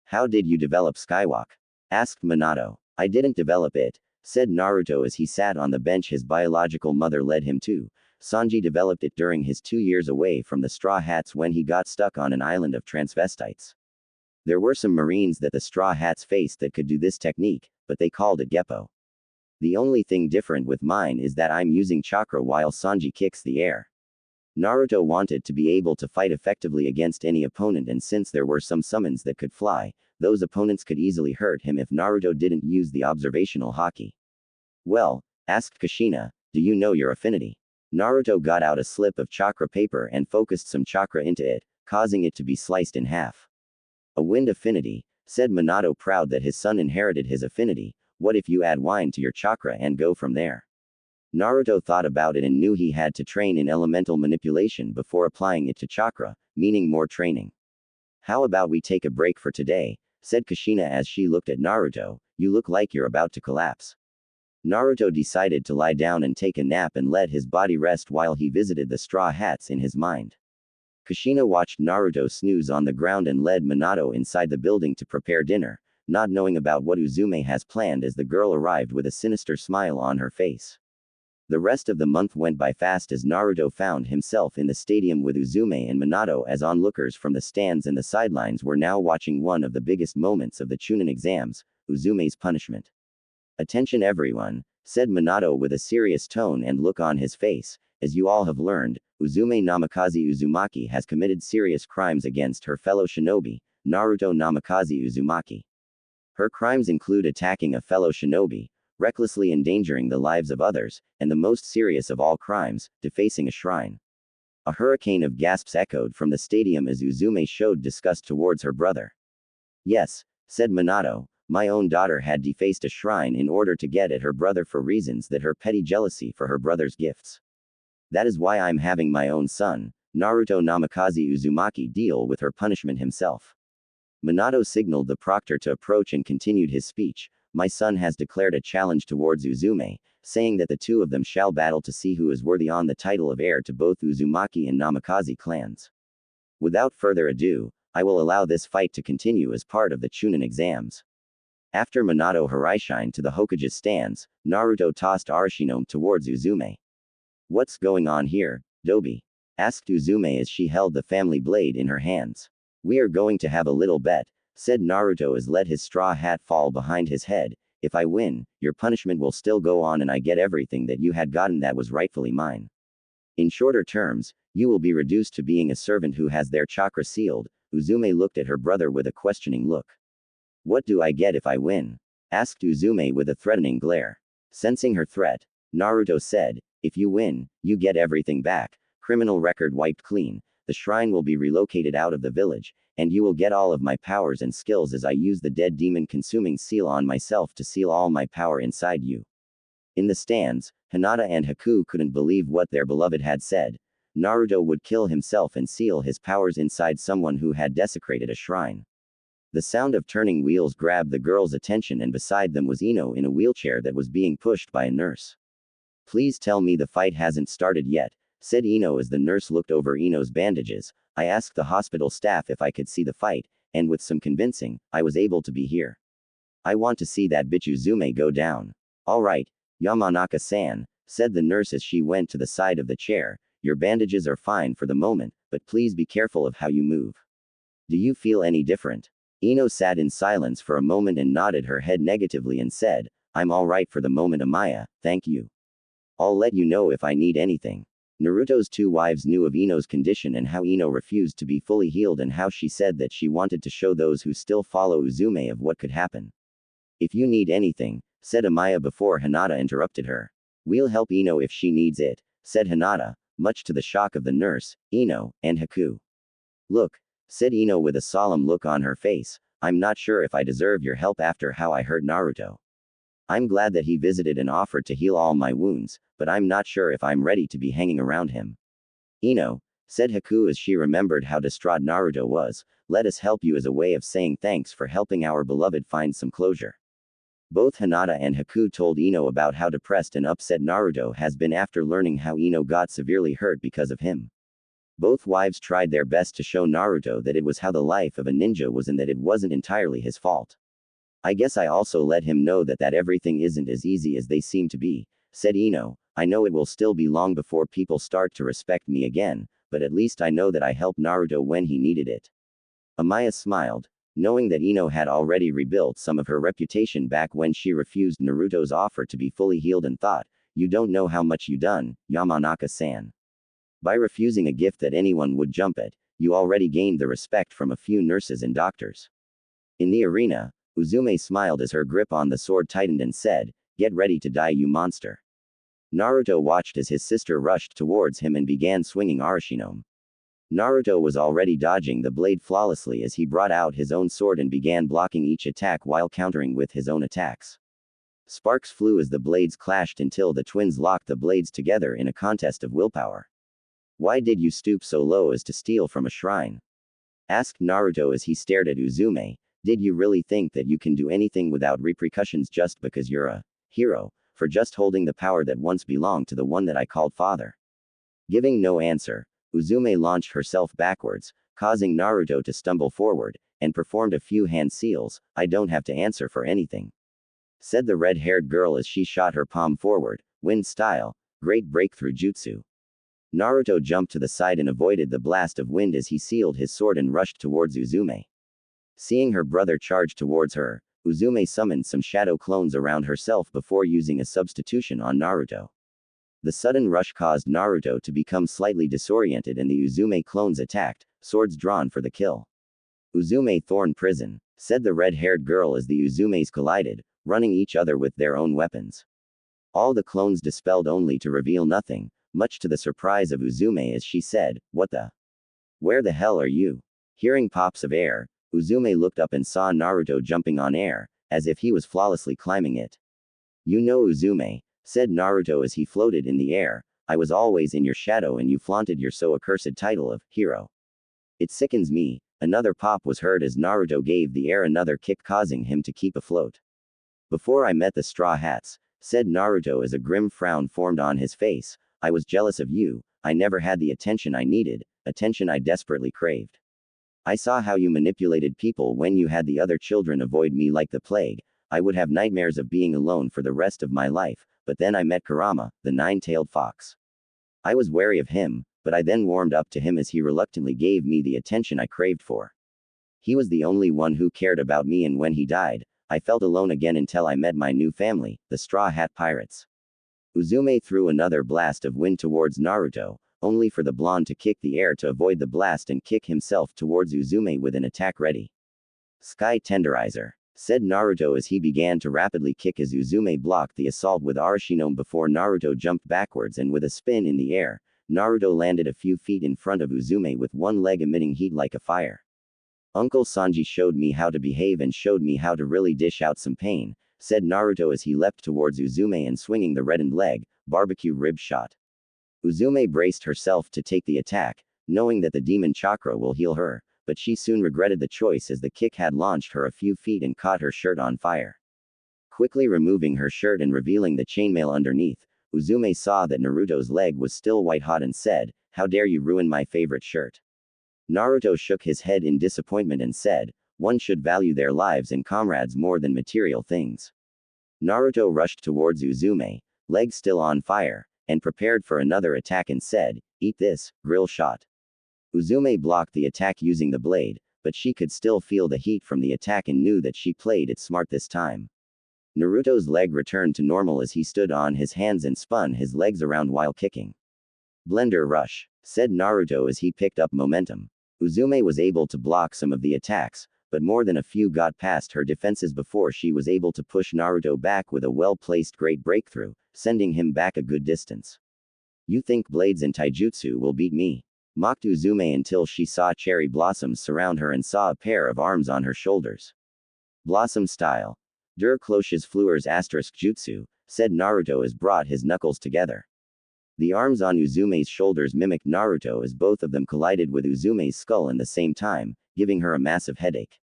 How did you develop Skywalk? Asked Minato. I didn't develop it, said Naruto as he sat on the bench his biological mother led him to. Sanji developed it during his 2 years away from the Straw Hats when he got stuck on an island of transvestites. There were some Marines that the Straw Hats faced that could do this technique, but they called it Geppo. The only thing different with mine is that I'm using chakra while Sanji kicks the air. Naruto wanted to be able to fight effectively against any opponent, and since there were some summons that could fly, those opponents could easily hurt him if Naruto didn't use the observational Haki. Well, asked Kushina, do you know your affinity? Naruto got out a slip of chakra paper and focused some chakra into it, causing it to be sliced in half. A wind affinity, said Minato, proud that his son inherited his affinity. What if you add wine to your chakra and go from there? Naruto thought about it and knew he had to train in elemental manipulation before applying it to chakra, meaning more training. How about we take a break for today, said Kushina as she looked at Naruto. You look like you're about to collapse. Naruto decided to lie down and take a nap and let his body rest while he visited the Straw Hats in his mind. Kushina watched Naruto snooze on the ground and led Minato inside the building to prepare dinner, not knowing about what Uzume has planned as the girl arrived with a sinister smile on her face. The rest of the month went by fast as Naruto found himself in the stadium with Uzume and Minato as onlookers from the stands and the sidelines were now watching one of the biggest moments of the Chunin exams, Uzume's punishment. Attention everyone, said Minato with a serious tone and look on his face. As you all have learned, Uzume Namikaze Uzumaki has committed serious crimes against her fellow shinobi, Naruto Namikaze Uzumaki. Her crimes include attacking a fellow shinobi, recklessly endangering the lives of others, and the most serious of all crimes, defacing a shrine. A hurricane of gasps echoed from the stadium as Uzume showed disgust towards her brother. Yes, said Minato, my own daughter had defaced a shrine in order to get at her brother for reasons that her petty jealousy for her brother's gifts. That is why I'm having my own son, Naruto Namikaze Uzumaki, deal with her punishment himself. Minato signaled the proctor to approach and continued his speech. My son has declared a challenge towards Uzume, saying that the two of them shall battle to see who is worthy on the title of heir to both Uzumaki and Namikaze clans. Without further ado, I will allow this fight to continue as part of the Chunin exams. After Minato Haraishined to the Hokage's stands, Naruto tossed Arashinome towards Uzume. What's going on here, Dobi? Asked Uzume as she held the family blade in her hands. We are going to have a little bet, said Naruto as let his straw hat fall behind his head. If I win, your punishment will still go on and I get everything that you had gotten that was rightfully mine. In shorter terms, you will be reduced to being a servant who has their chakra sealed. Uzume looked at her brother with a questioning look. What do I get if I win? Asked Uzume with a threatening glare. Sensing her threat, Naruto said, if you win, you get everything back, criminal record wiped clean, the shrine will be relocated out of the village, and you will get all of my powers and skills as I use the dead demon consuming seal on myself to seal all my power inside you. In the stands, Hinata and Haku couldn't believe what their beloved had said. Naruto would kill himself and seal his powers inside someone who had desecrated a shrine. The sound of turning wheels grabbed the girls' attention, and beside them was Ino in a wheelchair that was being pushed by a nurse. Please tell me the fight hasn't started yet, said Ino as the nurse looked over Ino's bandages. I asked the hospital staff if I could see the fight, and with some convincing, I was able to be here. I want to see that bitch Uzume go down. Alright, Yamanaka-san, said the nurse as she went to the side of the chair. Your bandages are fine for the moment, but please be careful of how you move. Do you feel any different? Ino sat in silence for a moment and nodded her head negatively and said, I'm alright for the moment, Amaya, thank you. I'll let you know if I need anything. Naruto's two wives knew of Ino's condition and how Ino refused to be fully healed and how she said that she wanted to show those who still follow Uzume of what could happen. If you need anything, said Amaya before Hinata interrupted her. We'll help Ino if she needs it, said Hinata, much to the shock of the nurse, Ino, and Haku. Look, said Ino with a solemn look on her face, I'm not sure if I deserve your help after how I hurt Naruto. I'm glad that he visited and offered to heal all my wounds, but I'm not sure if I'm ready to be hanging around him. Ino, said Haku as she remembered how distraught Naruto was, let us help you as a way of saying thanks for helping our beloved find some closure. Both Hinata and Haku told Ino about how depressed and upset Naruto has been after learning how Ino got severely hurt because of him. Both wives tried their best to show Naruto that it was how the life of a ninja was and that it wasn't entirely his fault. I guess I also let him know that everything isn't as easy as they seem to be, said Ino. I know it will still be long before people start to respect me again, but at least I know that I helped Naruto when he needed it. Amaya smiled, knowing that Ino had already rebuilt some of her reputation back when she refused Naruto's offer to be fully healed and thought, you don't know how much you done, Yamanaka-san. By refusing a gift that anyone would jump at, you already gained the respect from a few nurses and doctors. In the arena, Uzume smiled as her grip on the sword tightened and said, get ready to die, you monster. Naruto watched as his sister rushed towards him and began swinging Arashinome. Naruto was already dodging the blade flawlessly as he brought out his own sword and began blocking each attack while countering with his own attacks. Sparks flew as the blades clashed until the twins locked the blades together in a contest of willpower. Why did you stoop so low as to steal from a shrine? Asked Naruto as he stared at Uzume. Did you really think that you can do anything without repercussions just because you're a hero, for just holding the power that once belonged to the one that I called father? Giving no answer, Uzume launched herself backwards, causing Naruto to stumble forward, and performed a few hand seals. I don't have to answer for anything, said the red-haired girl as she shot her palm forward, wind style, great breakthrough jutsu. Naruto jumped to the side and avoided the blast of wind as he sealed his sword and rushed towards Uzume. Seeing her brother charge towards her, Uzume summoned some shadow clones around herself before using a substitution on Naruto. The sudden rush caused Naruto to become slightly disoriented and the Uzume clones attacked, swords drawn for the kill. Uzume Thorn Prison, said the red-haired girl as the Uzumes collided, running each other with their own weapons. All the clones dispelled only to reveal nothing, much to the surprise of Uzume as she said, "What the? Where the hell are you?" Hearing pops of air, Uzume looked up and saw Naruto jumping on air, as if he was flawlessly climbing it. "You know Uzume," said Naruto as he floated in the air, "I was always in your shadow and you flaunted your so accursed title of hero. It sickens me." Another pop was heard as Naruto gave the air another kick, causing him to keep afloat. "Before I met the Straw Hats," said Naruto as a grim frown formed on his face, "I was jealous of you. I never had the attention I needed, attention I desperately craved. I saw how you manipulated people when you had the other children avoid me like the plague. I would have nightmares of being alone for the rest of my life, but then I met Kurama, the nine-tailed fox. I was wary of him, but I then warmed up to him as he reluctantly gave me the attention I craved for. He was the only one who cared about me, and when he died, I felt alone again until I met my new family, the Straw Hat Pirates." Uzume threw another blast of wind towards Naruto, only for the blonde to kick the air to avoid the blast and kick himself towards Uzume with an attack ready. "Sky Tenderizer," said Naruto as he began to rapidly kick as Uzume blocked the assault with Arashinome before Naruto jumped backwards, and with a spin in the air, Naruto landed a few feet in front of Uzume with one leg emitting heat like a fire. "Uncle Sanji showed me how to behave and showed me how to really dish out some pain," said Naruto as he leapt towards Uzume and swinging the reddened leg, barbecue rib shot. Uzume braced herself to take the attack, knowing that the demon chakra will heal her, but she soon regretted the choice as the kick had launched her a few feet and caught her shirt on fire. Quickly removing her shirt and revealing the chainmail underneath, Uzume saw that Naruto's leg was still white hot and said, "How dare you ruin my favorite shirt?" Naruto shook his head in disappointment and said, "One should value their lives and comrades more than material things." Naruto rushed towards Uzume, leg still on fire, and prepared for another attack and said, "Eat this, grill shot." Uzume blocked the attack using the blade, but she could still feel the heat from the attack and knew that she played it smart this time. Naruto's leg returned to normal as he stood on his hands and spun his legs around while kicking. "Blender Rush," said Naruto as he picked up momentum. Uzume was able to block some of the attacks, but more than a few got past her defenses before she was able to push Naruto back with a well-placed great breakthrough, sending him back a good distance. "You think blades and taijutsu will beat me?" mocked Uzume until she saw cherry blossoms surround her and saw a pair of arms on her shoulders. "Blossom style. Der Cloches Fleurs * jutsu," said Naruto as brought his knuckles together. The arms on Uzume's shoulders mimicked Naruto as both of them collided with Uzume's skull in the same time, giving her a massive headache.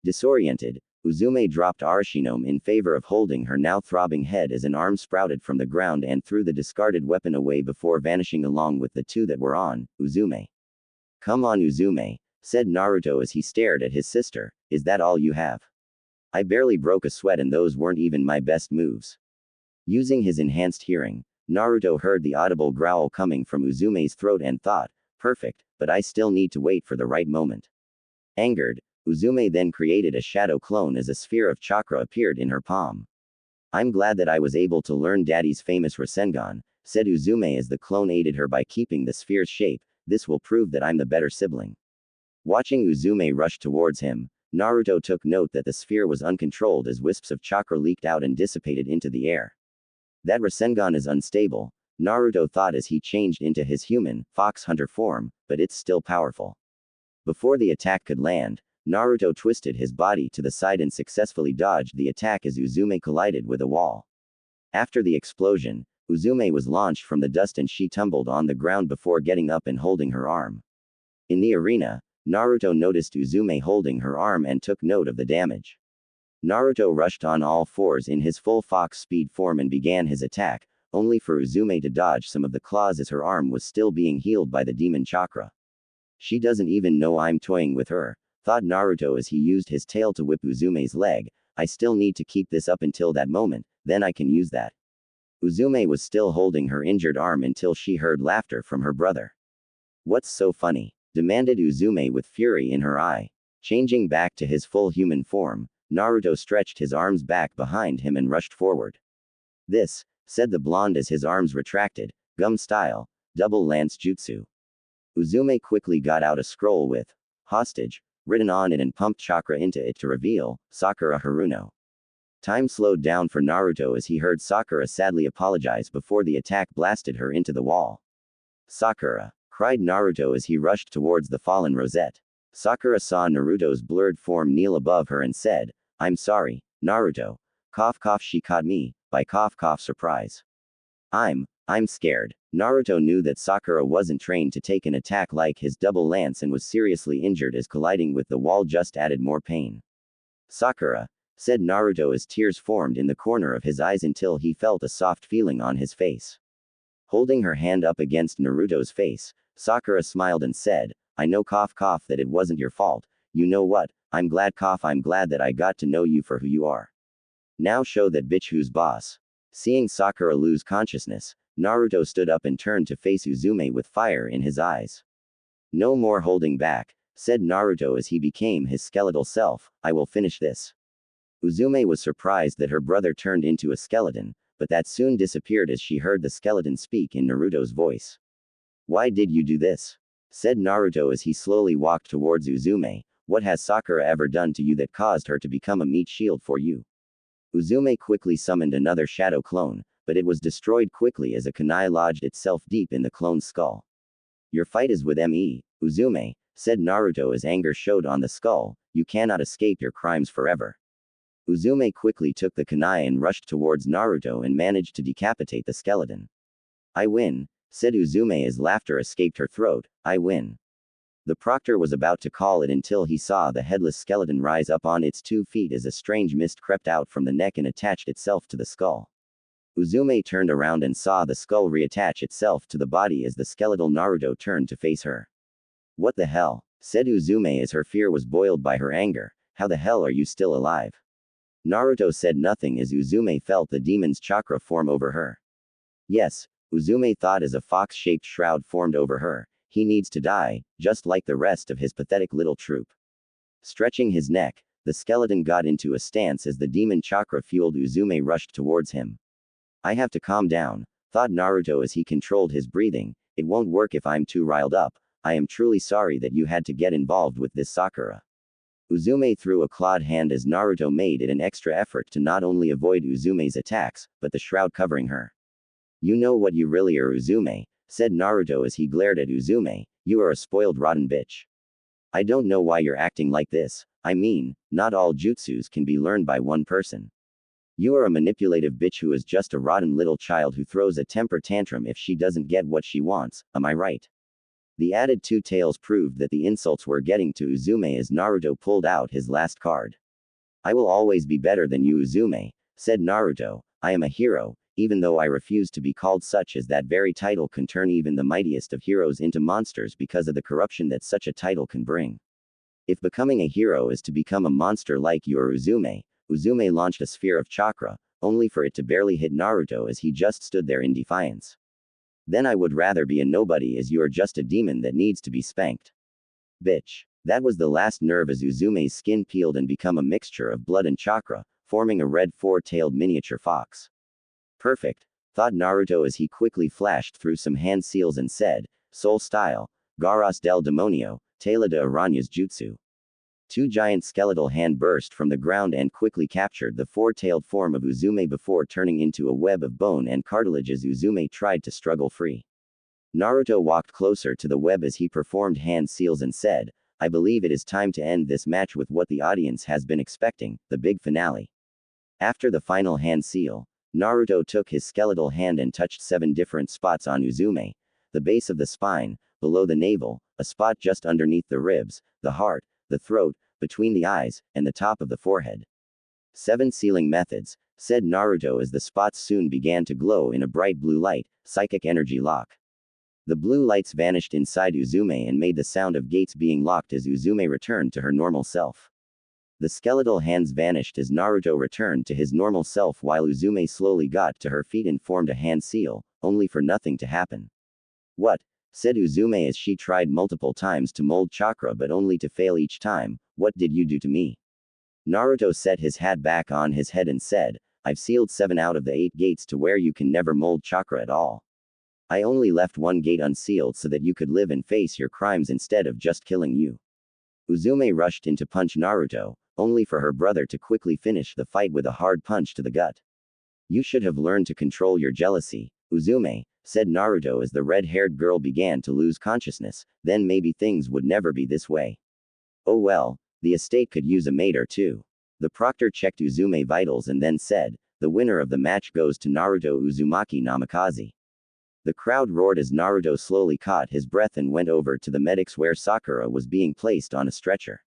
Disoriented, Uzume dropped Arashinome in favor of holding her now throbbing head as an arm sprouted from the ground and threw the discarded weapon away before vanishing along with the two that were on Uzume. "Come on Uzume," said Naruto as he stared at his sister, "is that all you have? I barely broke a sweat and those weren't even my best moves." Using his enhanced hearing, Naruto heard the audible growl coming from Uzume's throat and thought, "Perfect, but I still need to wait for the right moment." Angered, Uzume then created a shadow clone as a sphere of chakra appeared in her palm. "I'm glad that I was able to learn Daddy's famous Rasengan," said Uzume as the clone aided her by keeping the sphere's shape. "This will prove that I'm the better sibling." Watching Uzume rush towards him, Naruto took note that the sphere was uncontrolled as wisps of chakra leaked out and dissipated into the air. "That Rasengan is unstable," Naruto thought as he changed into his human, fox hunter form, "but it's still powerful." Before the attack could land, Naruto twisted his body to the side and successfully dodged the attack as Uzume collided with a wall. After the explosion, Uzume was launched from the dust and she tumbled on the ground before getting up and holding her arm. In the arena, Naruto noticed Uzume holding her arm and took note of the damage. Naruto rushed on all fours in his full fox speed form and began his attack, only for Uzume to dodge some of the claws as her arm was still being healed by the demon chakra. "She doesn't even know I'm toying with her," thought Naruto as he used his tail to whip Uzume's leg. "I still need to keep this up until that moment, then I can use that." Uzume was still holding her injured arm until she heard laughter from her brother. "What's so funny?" demanded Uzume with fury in her eye. Changing back to his full human form, Naruto stretched his arms back behind him and rushed forward. "This," said the blonde as his arms retracted, "gum style, double lance jutsu." Uzume quickly got out a scroll with hostage, written on it and pumped chakra into it to reveal, Sakura Haruno. Time slowed down for Naruto as he heard Sakura sadly apologize before the attack blasted her into the wall. Sakura! Cried Naruto as he rushed towards the fallen Rosette. Sakura saw Naruto's blurred form kneel above her and said, I'm sorry, Naruto. Cough cough she caught me, by cough cough surprise. I'm scared. Naruto knew that Sakura wasn't trained to take an attack like his double lance and was seriously injured as colliding with the wall just added more pain. Sakura, said Naruto as tears formed in the corner of his eyes until he felt a soft feeling on his face. Holding her hand up against Naruto's face, Sakura smiled and said, I know cough cough that it wasn't your fault, you know what, I'm glad that I got to know you for who you are. Now show that bitch who's boss. Seeing Sakura lose consciousness, Naruto stood up and turned to face Uzume with fire in his eyes. No more holding back, said Naruto as he became his skeletal self, I will finish this. Uzume was surprised that her brother turned into a skeleton, but that soon disappeared as she heard the skeleton speak in Naruto's voice. Why did you do this? Said Naruto as he slowly walked towards Uzume, what has Sakura ever done to you that caused her to become a meat shield for you? Uzume quickly summoned another shadow clone, but it was destroyed quickly as a kunai lodged itself deep in the clone's skull. Your fight is with me, Uzume, said Naruto as anger showed on the skull, you cannot escape your crimes forever. Uzume quickly took the kunai and rushed towards Naruto and managed to decapitate the skeleton. I win, said Uzume as laughter escaped her throat, I win. The proctor was about to call it until he saw the headless skeleton rise up on its 2 feet as a strange mist crept out from the neck and attached itself to the skull. Uzume turned around and saw the skull reattach itself to the body as the skeletal Naruto turned to face her. What the hell? Said Uzume as her fear was boiled by her anger, how the hell are you still alive? Naruto said nothing as Uzume felt the demon's chakra form over her. Yes, Uzume thought as a fox-shaped shroud formed over her, he needs to die, just like the rest of his pathetic little troop. Stretching his neck, the skeleton got into a stance as the demon chakra-fueled Uzume rushed towards him. I have to calm down, thought Naruto as he controlled his breathing, it won't work if I'm too riled up, I am truly sorry that you had to get involved with this Sakura. Uzume threw a clawed hand as Naruto made it an extra effort to not only avoid Uzume's attacks, but the shroud covering her. You know what you really are, Uzume, said Naruto as he glared at Uzume, you are a spoiled rotten bitch. I don't know why you're acting like this, I mean, not all jutsus can be learned by one person. You are a manipulative bitch who is just a rotten little child who throws a temper tantrum if she doesn't get what she wants, am I right? The added 2 tails proved that the insults were getting to Uzume as Naruto pulled out his last card. I will always be better than you, Uzume, said Naruto, I am a hero, even though I refuse to be called such, as that very title can turn even the mightiest of heroes into monsters because of the corruption that such a title can bring. If becoming a hero is to become a monster like you or Uzume launched a sphere of chakra, only for it to barely hit Naruto as he just stood there in defiance. Then I would rather be a nobody as you are just a demon that needs to be spanked. Bitch. That was the last nerve as Uzume's skin peeled and become a mixture of blood and chakra, forming a red 4-tailed miniature fox. Perfect, thought Naruto as he quickly flashed through some hand seals and said, Soul Style, Garras del Demonio, Tela de Arañas Jutsu. 2 giant skeletal hand burst from the ground and quickly captured the 4-tailed form of Uzume before turning into a web of bone and cartilage as Uzume tried to struggle free. Naruto walked closer to the web as he performed hand seals and said, I believe it is time to end this match with what the audience has been expecting, the big finale. After the final hand seal, Naruto took his skeletal hand and touched 7 different spots on Uzume, the base of the spine, below the navel, a spot just underneath the ribs, the heart, the throat, between the eyes, and the top of the forehead. 7 sealing methods, said Naruto as the spots soon began to glow in a bright blue light, psychic energy lock. The blue lights vanished inside Uzume and made the sound of gates being locked as Uzume returned to her normal self. The skeletal hands vanished as Naruto returned to his normal self while Uzume slowly got to her feet and formed a hand seal, only for nothing to happen. What? Said Uzume as she tried multiple times to mold chakra but only to fail each time, what did you do to me? Naruto set his hat back on his head and said, I've sealed 7 out of the 8 gates to where you can never mold chakra at all. I only left 1 gate unsealed so that you could live and face your crimes instead of just killing you. Uzume rushed in to punch Naruto, only for her brother to quickly finish the fight with a hard punch to the gut. You should have learned to control your jealousy, Uzume, said Naruto as the red-haired girl began to lose consciousness, then maybe things would never be this way. Oh well, the estate could use a maid or two. The proctor checked Uzume vitals and then said, the winner of the match goes to Naruto Uzumaki Namikaze. The crowd roared as Naruto slowly caught his breath and went over to the medics where Sakura was being placed on a stretcher.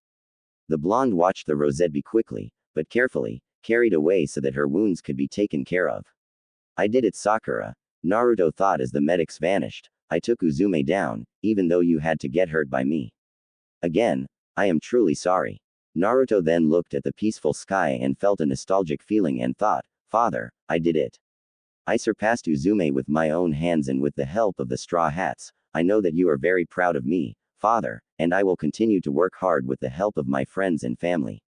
The blonde watched the Rosette quickly, but carefully, carried away so that her wounds could be taken care of. I did it, Sakura, Naruto thought as the medics vanished. I took Uzume down, even though you had to get hurt by me. Again, I am truly sorry. Naruto then looked at the peaceful sky and felt a nostalgic feeling and thought, Father, I did it. I surpassed Uzume with my own hands and with the help of the Straw Hats. I know that you are very proud of me, Father, and I will continue to work hard with the help of my friends and family.